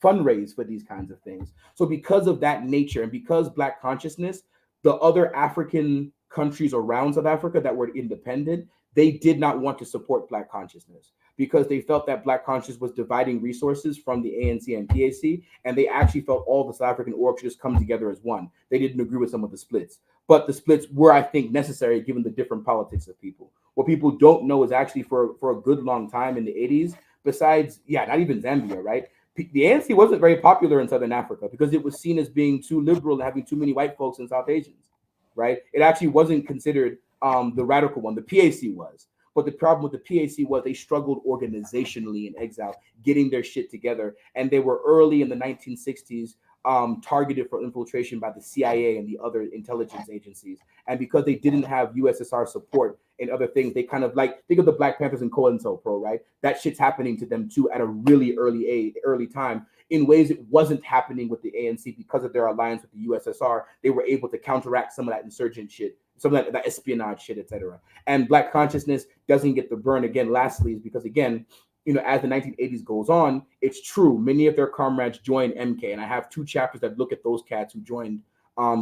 fundraise for these kinds of things. So because of that nature, and because Black consciousness, the other African countries around South Africa that were independent, they did not want to support Black consciousness because they felt that Black consciousness was dividing resources from the ANC and PAC, and they actually felt all the South African orgs should just come together as one. They didn't agree with some of the splits, but the splits were, I think, necessary given the different politics of people. What people don't know is actually for a good long time in the 80s, besides, not even Zambia, right? The ANC wasn't very popular in Southern Africa because it was seen as being too liberal and having too many white folks and South Asians, right? It actually wasn't considered the radical one. The PAC was. But the problem with the PAC was they struggled organizationally in exile, getting their shit together. And they were early in the 1960s targeted for infiltration by the CIA and the other intelligence agencies. And because they didn't have USSR support and other things, they kind of like, think of the Black Panthers and COINTELPRO, right? That shit's happening to them too at a really early time in ways it wasn't happening with the ANC because of their alliance with the USSR. They were able to counteract some of that insurgent shit, some of that espionage shit, etc. And Black consciousness doesn't get the burn again. Lastly, is because again, as the 1980s goes on, it's true. Many of their comrades joined MK, and I have 2 chapters that look at those cats who joined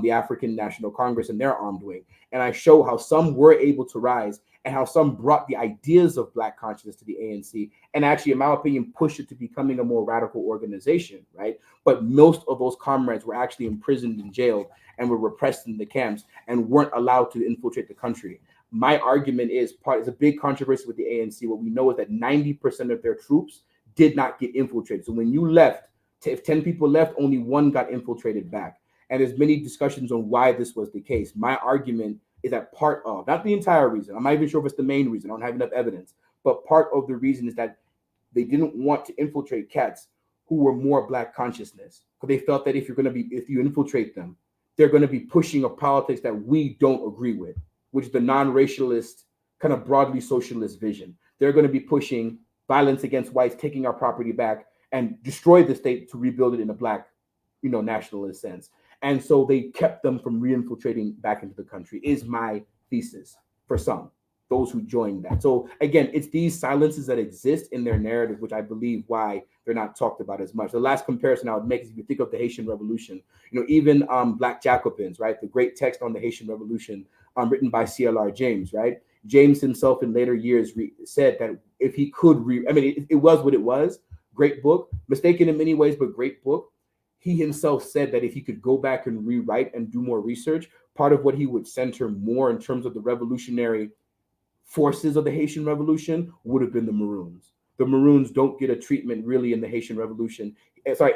the African National Congress and their armed wing, and I show how some were able to rise and how some brought the ideas of Black consciousness to the ANC, and actually, in my opinion, pushed it to becoming a more radical organization, right? But most of those comrades were actually imprisoned and jailed and were repressed in the camps and weren't allowed to infiltrate the country. My argument is it's a big controversy with the ANC. What we know is that 90% of their troops did not get infiltrated. So when you left, if 10 people left, only 1 got infiltrated back. And there's many discussions on why this was the case. My argument is that part of, not the entire reason, I'm not even sure if it's the main reason, I don't have enough evidence, but part of the reason is that they didn't want to infiltrate cats who were more Black consciousness. Because they felt that if you infiltrate them, they're going to be pushing a politics that we don't agree with, which is the non-racialist, kind of broadly socialist vision. They're going to be pushing violence against whites, taking our property back, and destroy the state to rebuild it in a Black, nationalist sense. And so they kept them from re-infiltrating back into the country, is my thesis for some, those who joined that. So again, it's these silences that exist in their narrative, which I believe why they're not talked about as much. The last comparison I would make is if you think of the Haitian Revolution, even Black Jacobins, right? The great text on the Haitian Revolution written by C.L.R. James, right? James himself in later years said that if he could, it was what it was, great book, mistaken in many ways, but great book. He himself said that if he could go back and rewrite and do more research, part of what he would center more in terms of the revolutionary forces of the Haitian Revolution would have been the Maroons. The Maroons don't get a treatment really in the Haitian Revolution.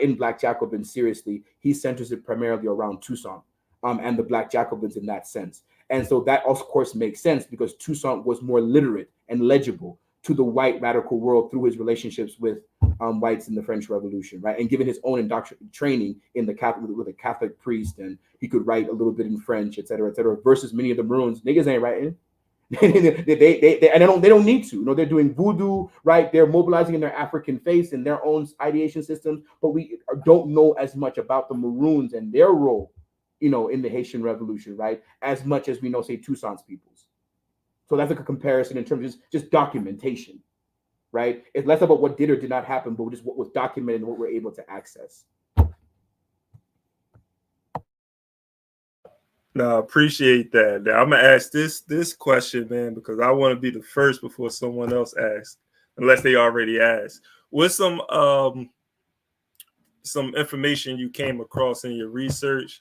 In Black Jacobins, seriously. He centers it primarily around Toussaint and the Black Jacobins in that sense. And so that, of course, makes sense because Toussaint was more literate and legible. to the white radical world through his relationships with whites in the French Revolution, right? And given his own training in the Catholic with a Catholic priest, and he could write a little bit in French, et cetera, versus many of the Maroons, niggas ain't writing. they don't need to. You know, they're doing voodoo, right? They're mobilizing in their African faith and their own ideation systems, but we don't know as much about the Maroons and their role, you know, in the Haitian Revolution, right? As much as we know, say, Toussaint's peoples. So that's like a comparison in terms of just documentation, right? It's less about what did or did not happen, but just what was documented and what we're able to access. No, appreciate that. Now, I'm gonna ask this question, man, because I want to be the first before someone else asks, unless they already asked. What's some information you came across in your research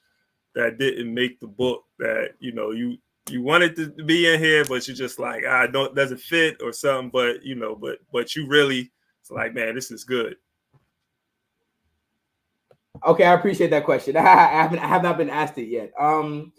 that didn't make the book that you know you wanted to be in here, but you're just like, doesn't fit or something, but you know, but you really, it's like, man, this is good. Okay, I appreciate that question. I have not been asked it yet. There's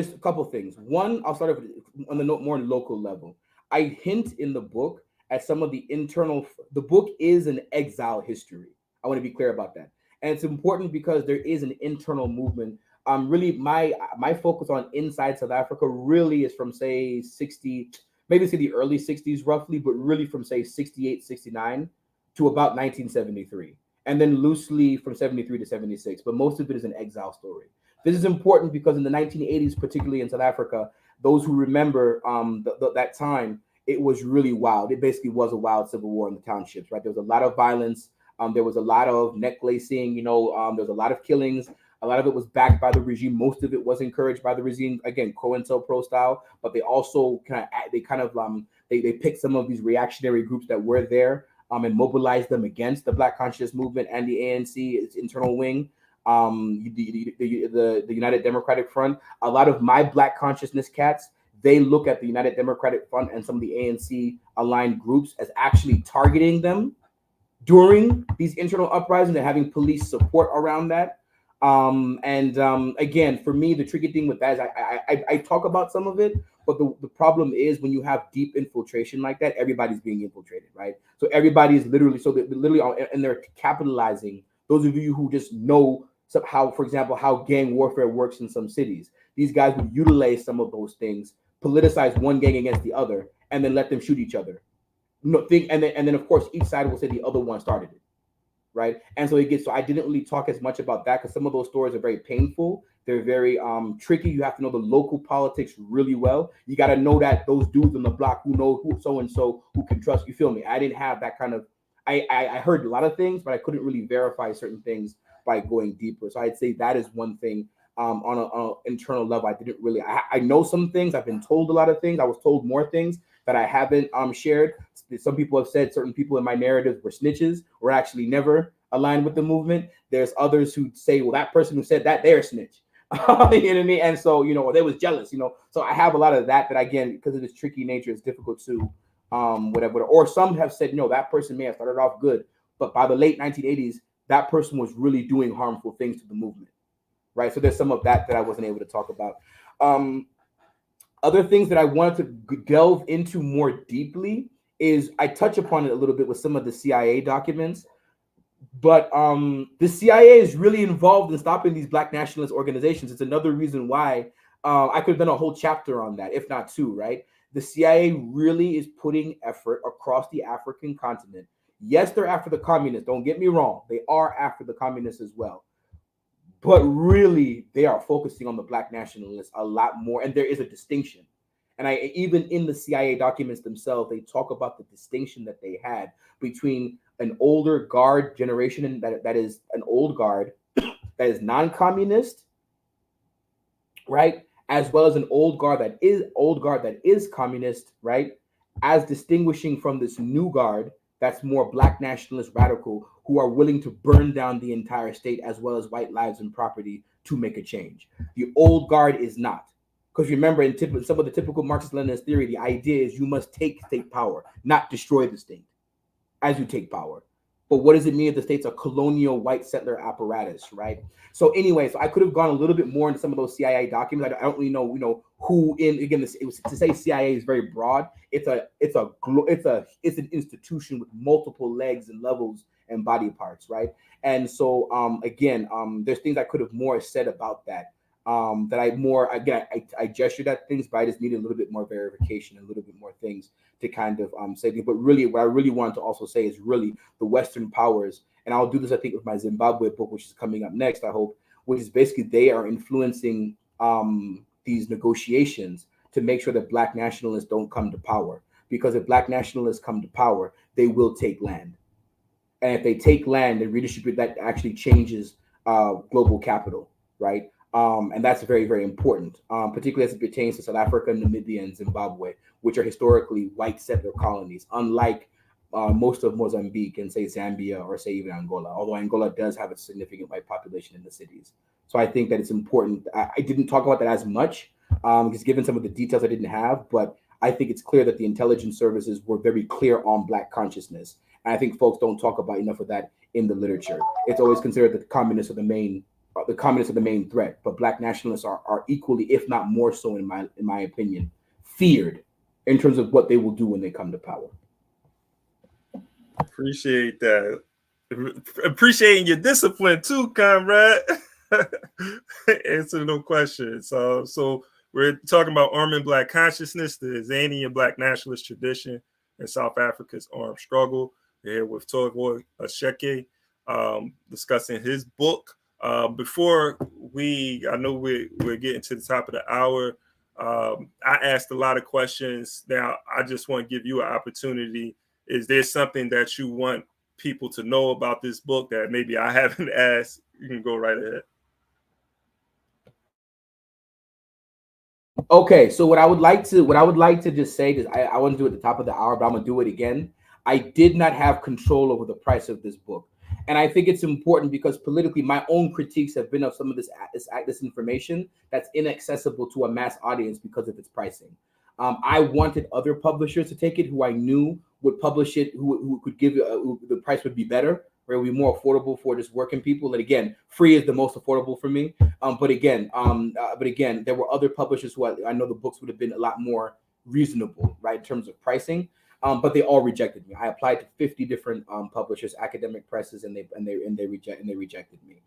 a couple things. One, I'll start off on the more local level. I hint in the book at some of the internal. The book is an exile history. I want to be clear about that, and it's important because there is an internal movement. Really, my focus on inside South Africa really is from say 60. Maybe say the early 60s roughly, but really from say 68, 69 to about 1973. And then loosely from 73 to 76, but most of it is an exile story. This is important because in the 1980s, particularly in South Africa, those who remember that time, it was really wild. It basically was a wild civil war in the townships, right? There was a lot of violence. There was a lot of necklacing, there was a lot of killings. A lot of it was backed by the regime. Most of it was encouraged by the regime. Again, COINTELPRO style, but they also they picked some of these reactionary groups that were there and mobilized them against the Black Consciousness Movement and the ANC, its internal wing, the United Democratic Front. A lot of my Black consciousness cats, they look at the United Democratic Front and some of the ANC aligned groups as actually targeting them during these internal uprisings and having police support around that. Again, for me, the tricky thing with that is I talk about some of it, but the problem is when you have deep infiltration like that, everybody's being infiltrated, right? So everybody is literally, and they're capitalizing. Those of you who just know how, for example, how gang warfare works in some cities, these guys would utilize some of those things, politicize one gang against the other, and then let them shoot each other. And then of course, each side will say the other one started it. Right. And so I didn't really talk as much about that because some of those stories are very painful. They're very tricky. You have to know the local politics really well. You got to know that those dudes on the block who know who so-and-so who can trust. You feel me? I didn't have that kind of, I heard a lot of things, but I couldn't really verify certain things by going deeper. So I'd say that is one thing on an internal level. I didn't really, I know some things. I've been told a lot of things. I was told more things that I haven't shared. Some people have said certain people in my narrative were snitches, were actually never aligned with the movement. There's others who say, well, that person who said that, they're a snitch. You know what I mean? And so, they was jealous, So I have a lot of that again, because of this tricky nature, it's difficult to whatever. Or some have said, no, that person may have started off good, but by the late 1980s, that person was really doing harmful things to the movement, right? So there's some of that I wasn't able to talk about. Other things that I wanted to delve into more deeply is I touch upon it a little bit with some of the CIA documents, but the CIA is really involved in stopping these Black nationalist organizations. It's another reason why I could have done a whole chapter on that, if not two, right? The CIA really is putting effort across the African continent. Yes, they're after the communists. Don't get me wrong. They are after the communists as well. But really, they are focusing on the Black nationalists a lot more. And there is a distinction. And even in the CIA documents themselves, they talk about the distinction that they had between an older guard generation, and that is an old guard that is non-communist, right? As well as an old guard that is communist, right? As distinguishing from this new guard that's more Black nationalist radical, who are willing to burn down the entire state as well as white lives and property to make a change. The old guard is not. Because remember, in some of the typical Marxist-Leninist theory, the idea is you must take state power, not destroy the state as you take power. But what does it mean if the state's a colonial white settler apparatus, right? So anyway, so I could have gone a little bit more into some of those CIA documents. I don't really know, who in, again, it was, to say CIA is very broad. It's an institution with multiple legs and levels and body parts, right? And so again, there's things I could have more said about that. I gestured at things, but I just needed a little bit more verification, a little bit more things to kind of say things. But really, what I really wanted to also say is really the Western powers, and I'll do this, I think, with my Zimbabwe book, which is coming up next, I hope, which is basically they are influencing these negotiations to make sure that Black nationalists don't come to power. Because if Black nationalists come to power, they will take land. And if they take land and redistribute, that actually changes global capital, right? And that's very, very important, particularly as it pertains to South Africa, Namibia, and Zimbabwe, which are historically white settler colonies, unlike most of Mozambique and say Zambia or say even Angola, although Angola does have a significant white population in the cities. So I think that it's important. I didn't talk about that as much, because given some of the details I didn't have, but I think it's clear that the intelligence services were very clear on Black consciousness. And I think folks don't talk about enough of that in the literature. It's always considered that the communists are the main threat, but Black nationalists are equally, if not more so, in my opinion, feared in terms of what they will do when they come to power. Appreciate that. Appreciating your discipline too, comrade. Answer no questions. So we're talking about arming Black consciousness, the Azania Black nationalist tradition in South Africa's armed struggle. We're here with Toivo Asheeke, discussing his book. Before I know we're getting to the top of the hour. I asked a lot of questions. Now I just want to give you an opportunity. Is there something that you want people to know about this book that maybe I haven't asked? You can go right ahead. Okay, so what I would like to just say is I want to do it at the top of the hour, but I'm gonna do it again. I did not have control over the price of this book. And I think it's important because politically, my own critiques have been of some of this information that's inaccessible to a mass audience because of its pricing. I wanted other publishers to take it who I knew would publish it, who could give the price would be better, where it would be more affordable for just working people. And again, free is the most affordable for me. But again, there were other publishers who I know the books would have been a lot more reasonable, right, in terms of pricing. But they all rejected me. I applied to 50 different publishers, academic presses, and they rejected me.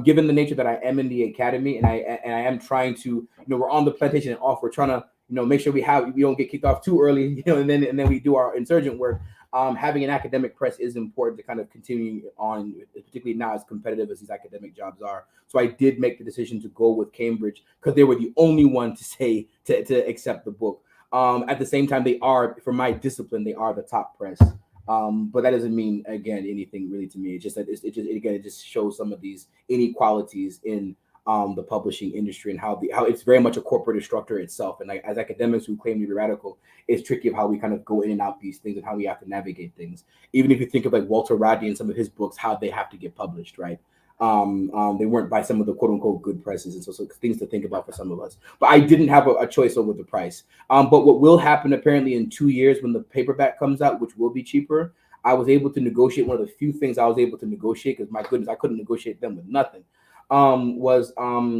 Given the nature that I am in the academy, and I am trying to, we're on the plantation and off. We're trying to, make sure we don't get kicked off too early, and then we do our insurgent work. Having an academic press is important to kind of continue on, particularly now as competitive as these academic jobs are. So I did make the decision to go with Cambridge because they were the only one to say to accept the book. At the same time, they are, for my discipline, they are the top press. But that doesn't mean, again, anything really to me. It's just that it just shows some of these inequalities in the publishing industry and how it's very much a corporate structure itself. And as academics who claim to be radical, it's tricky of how we kind of go in and out these things and how we have to navigate things. Even if you think of like Walter Rodney and some of his books, how they have to get published, right? They weren't by some of the quote unquote good presses, and so things to think about for some of us. But I didn't have a choice over the price. But what will happen apparently in 2 years when the paperback comes out, which will be cheaper, I was able to negotiate. One of the few things I was able to negotiate, because my goodness, I couldn't negotiate them with nothing. Was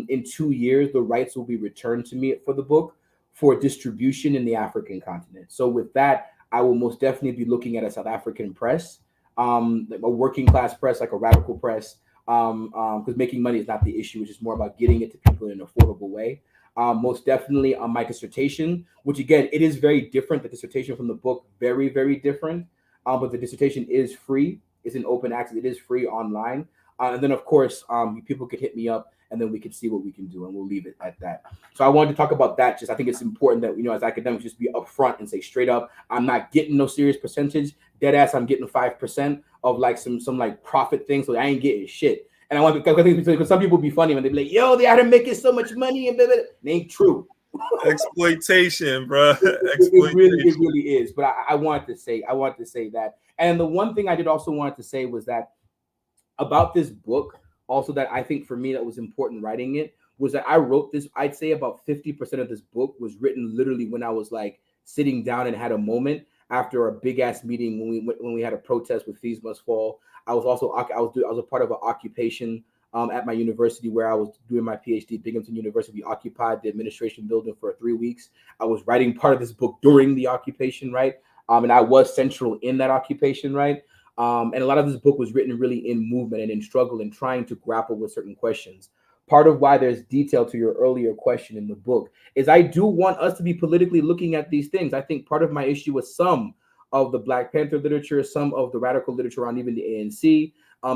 in 2 years the rights will be returned to me for the book for distribution in the African continent. So with that, I will most definitely be looking at a South African press, a working class press, like a radical press. Because making money is not the issue. It's just more about getting it to people in an affordable way. Most definitely on my dissertation, which again, it is very different. The dissertation from the book, very, very different. But the dissertation is free. It's an open access. It is free online. And then of course, people could hit me up and then we could see what we can do, and we'll leave it at that. So I wanted to talk about that. Just I think it's important that, as academics, just be upfront and say straight up, I'm not getting no serious percentage. Dead ass, I'm getting 5% of like some like profit thing. So I ain't getting shit. And I want because some people be funny when they be like, yo, they are making so much money and blah, blah, blah. It ain't true. Exploitation, bro. It really is. But I wanted to say that. And the one thing I did also want to say was that about this book, also that I think for me that was important writing it, was that I wrote this. I'd say about 50% of this book was written literally when I was like sitting down and had a moment. after a big ass meeting when we had a protest with Fees Must Fall. I was a part of an occupation at my university where I was doing my PhD. Binghamton University, we occupied the administration building for 3 weeks. I was writing part of this book during the occupation, right? And I was central in that occupation, right? And a lot of this book was written really in movement and in struggle and trying to grapple with certain questions. Part of why there's detail to your earlier question in the book is I do want us to be politically looking at these things. I think part of my issue with some of the Black Panther literature, some of the radical literature on even the ANC,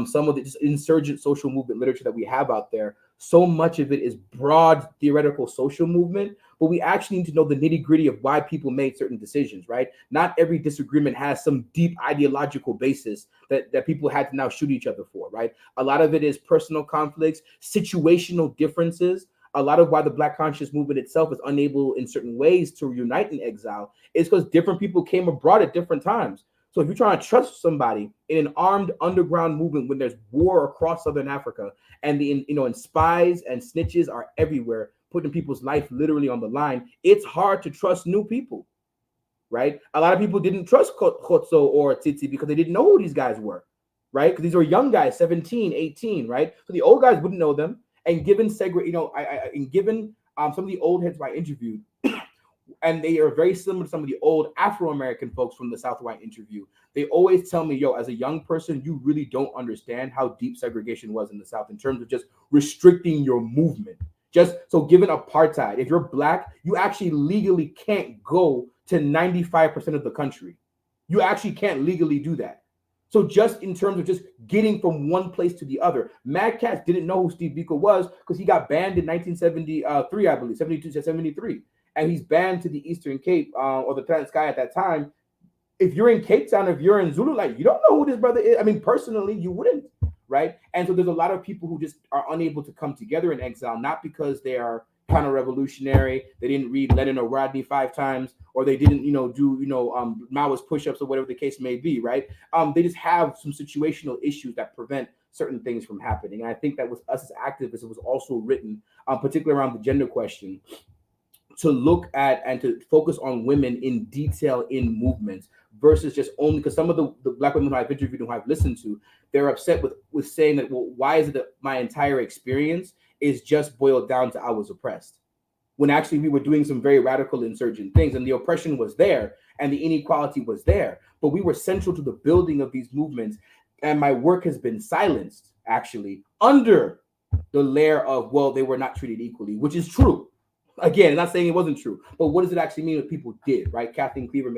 some of the just insurgent social movement literature that we have out there, so much of it is broad theoretical social movement, but we actually need to know the nitty gritty of why people made certain decisions, right? Not every disagreement has some deep ideological basis that people had to now shoot each other for, right? A lot of it is personal conflicts, situational differences. A lot of why the Black conscious movement itself is unable in certain ways to unite in exile is because different people came abroad at different times. So if you're trying to trust somebody in an armed underground movement when there's war across Southern Africa and and spies and snitches are everywhere, putting people's life literally on the line, it's hard to trust new people, right? A lot of people didn't trust Khotso or Tsitsi because they didn't know who these guys were, right? Because these were young guys, 17, 18, right? So the old guys wouldn't know them. And given some of the old heads I interviewed, and they are very similar to some of the old Afro-American folks from the South who I interview, they always tell me, yo, as a young person, you really don't understand how deep segregation was in the South in terms of just restricting your movement. Just so given apartheid, if you're Black, you actually legally can't go to 95% of the country. You actually can't legally do that. So just in terms of just getting from one place to the other, Mad Cats didn't know who Steve Biko was because he got banned in 1973, I believe, 72 to 73. And he's banned to the Eastern Cape or the Planet Sky at that time. If you're in Cape Town, if you're in Zulu, like, you don't know who this brother is. I mean, personally, you wouldn't, right? And so there's a lot of people who just are unable to come together in exile, not because they are counter-revolutionary, they didn't read Lenin or Rodney 5 times, or they didn't, do Maoist push-ups or whatever the case may be, right? They just have some situational issues that prevent certain things from happening. And I think that with us as activists, it was also written, particularly around the gender question, to look at and to focus on women in detail in movements versus just only because some of the Black women who I've interviewed and who I've listened to, they're upset with saying that, well, why is it that my entire experience is just boiled down to I was oppressed? When actually we were doing some very radical insurgent things and the oppression was there and the inequality was there, but we were central to the building of these movements. And my work has been silenced actually under the layer of, well, they were not treated equally, which is true. Again, not saying it wasn't true, but what does it actually mean what people did, right? Kathleen Cleaver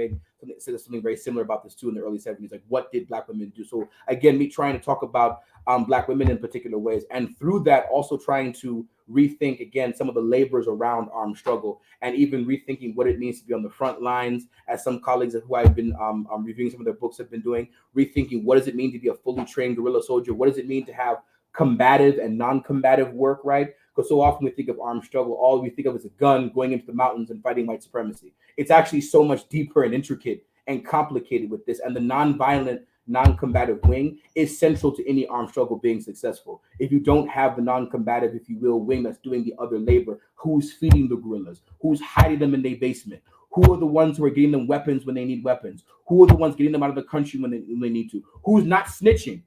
said something very similar about this too in the early 70s. Like, what did Black women do? So again, me trying to talk about Black women in particular ways, and through that also trying to rethink again some of the labors around armed struggle, and even rethinking what it means to be on the front lines, as some colleagues who I've been reviewing some of their books have been doing, rethinking what does it mean to be a fully trained guerrilla soldier? What does it mean to have combative and non-combative work, right? Because so often we think of armed struggle, all we think of is a gun going into the mountains and fighting white supremacy. It's actually so much deeper and intricate and complicated with this. And the non-violent, non-combative wing is central to any armed struggle being successful. If you don't have the non-combative, if you will, wing that's doing the other labor, who's feeding the guerrillas, who's hiding them in their basement, who are the ones who are getting them weapons when they need weapons, who are the ones getting them out of the country when they need to, who's not snitching,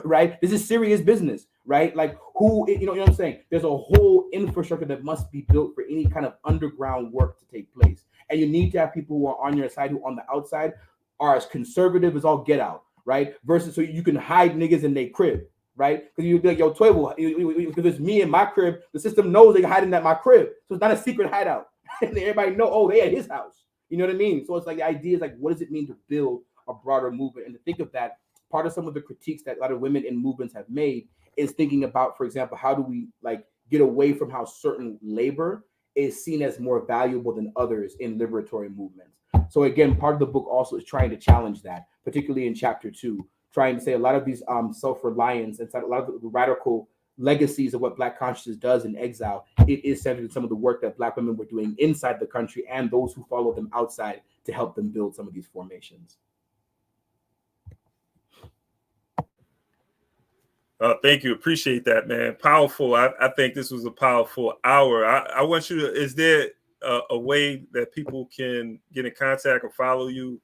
right? This is serious business, right? Like, who, you know what I'm saying? There's a whole infrastructure that must be built for any kind of underground work to take place. And you need to have people who are on your side, who on the outside are as conservative as all get out, right? Versus so you can hide niggas in their crib, right? Because you'd be like, yo, Toivo, because it's me in my crib, the system knows they're hiding at my crib. So it's not a secret hideout. And everybody know, oh, they at his house. You know what I mean? So it's like the idea is like, what does it mean to build a broader movement? And to think of that, part of some of the critiques that a lot of women in movements have made is thinking about, for example, how do we like get away from how certain labor is seen as more valuable than others in liberatory movements. So again, part of the book also is trying to challenge that, particularly in chapter 2, trying to say a lot of these self-reliance and a lot of the radical legacies of what Black consciousness does in exile, it is centered in some of the work that Black women were doing inside the country and those who follow them outside to help them build some of these formations. Thank you. Appreciate that, man. Powerful. I think this was a powerful hour. I want you to, is there a way that people can get in contact or follow you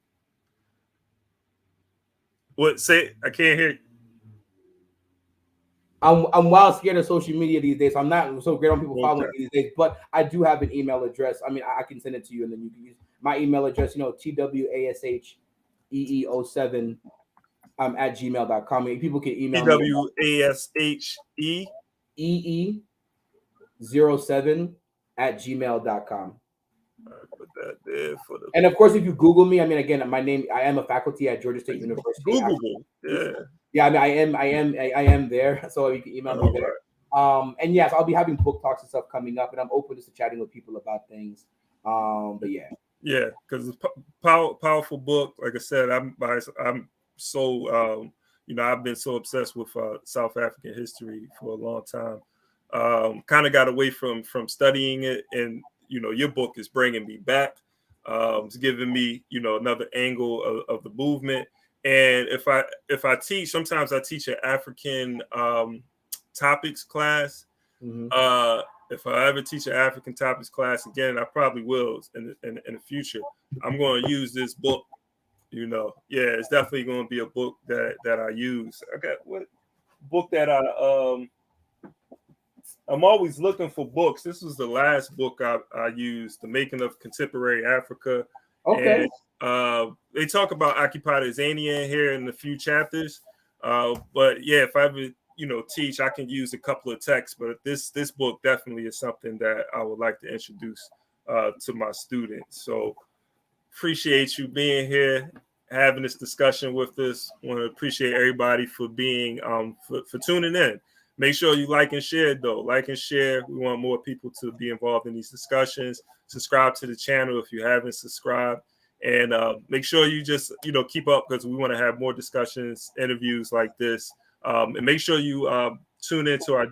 What? Say, I can't hear. I'm wild scared of social media these days. So I'm not so great on people following Okay. me these days, but I do have an email address. I mean, I can send it to you, and then you can use my email address. TWASHEE07 at gmail.com. And people can email me TWASHE EE07 at gmail.com. Put that there for the And of course, if you Google me, I mean, again, my name, I am a faculty at Georgia State University. Googleable. Yeah. Yeah, I mean, I am there. So you can email me All there. right. And yes, I'll be having book talks and stuff coming up, and I'm open just to chatting with people about things. But yeah. Yeah, because it's powerful book. Like I said, I'm so I've been so obsessed with South African history for a long time. Kind of got away from studying it, and your book is bringing me back. It's giving me another angle of the movement. And if I teach, sometimes I teach an African topics class. Mm-hmm. If I ever teach an African topics class again, I probably will in the future. I'm going to use this book. Yeah, it's definitely going to be a book that I use. I got what book that I'm always looking for books. This was the last book I used, The Making of Contemporary Africa. Okay. And they talk about occupied Azania here in a few chapters. But yeah, if I ever teach, I can use a couple of texts, but this book definitely is something that I would like to introduce to my students. So appreciate you being here, having this discussion with us. Want to appreciate everybody for being for tuning in. Make sure you like and share, though. Like and share. We want more people to be involved in these discussions. Subscribe to the channel if you haven't subscribed. And make sure you just keep up, because we want to have more discussions, interviews like this. And make sure you tune into our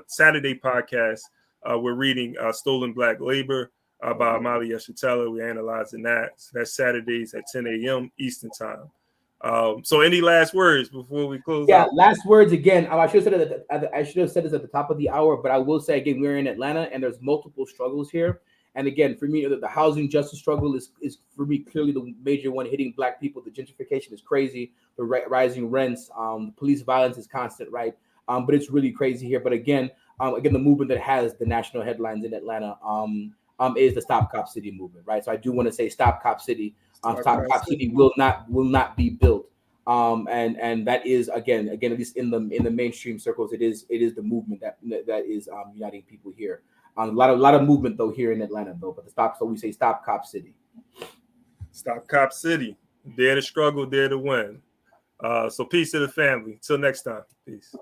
Saturday podcast. We're reading Stolen Black Labor by Amali Yeshitela. We're analyzing that. So that's Saturdays at 10 a.m. Eastern time. So any last words before we close out? Last words again. I should have said this at the top of the hour, but I will say again, we're in Atlanta and there's multiple struggles here. And again, for me, the housing justice struggle is for me clearly the major one hitting Black people. The gentrification is crazy. The rising rents, police violence is constant, right? But it's really crazy here. But again, the movement that has the national headlines in Atlanta is the Stop Cop City movement, right? So I do want to say Stop Cop City. Stop Cop City will not be built. And that is again at least in the mainstream circles, it is the movement that is uniting people here. A lot of movement though here in Atlanta though, but we say Stop Cop City. Stop Cop City. Dare to struggle, dare to win. So peace to the family. Till next time. Peace.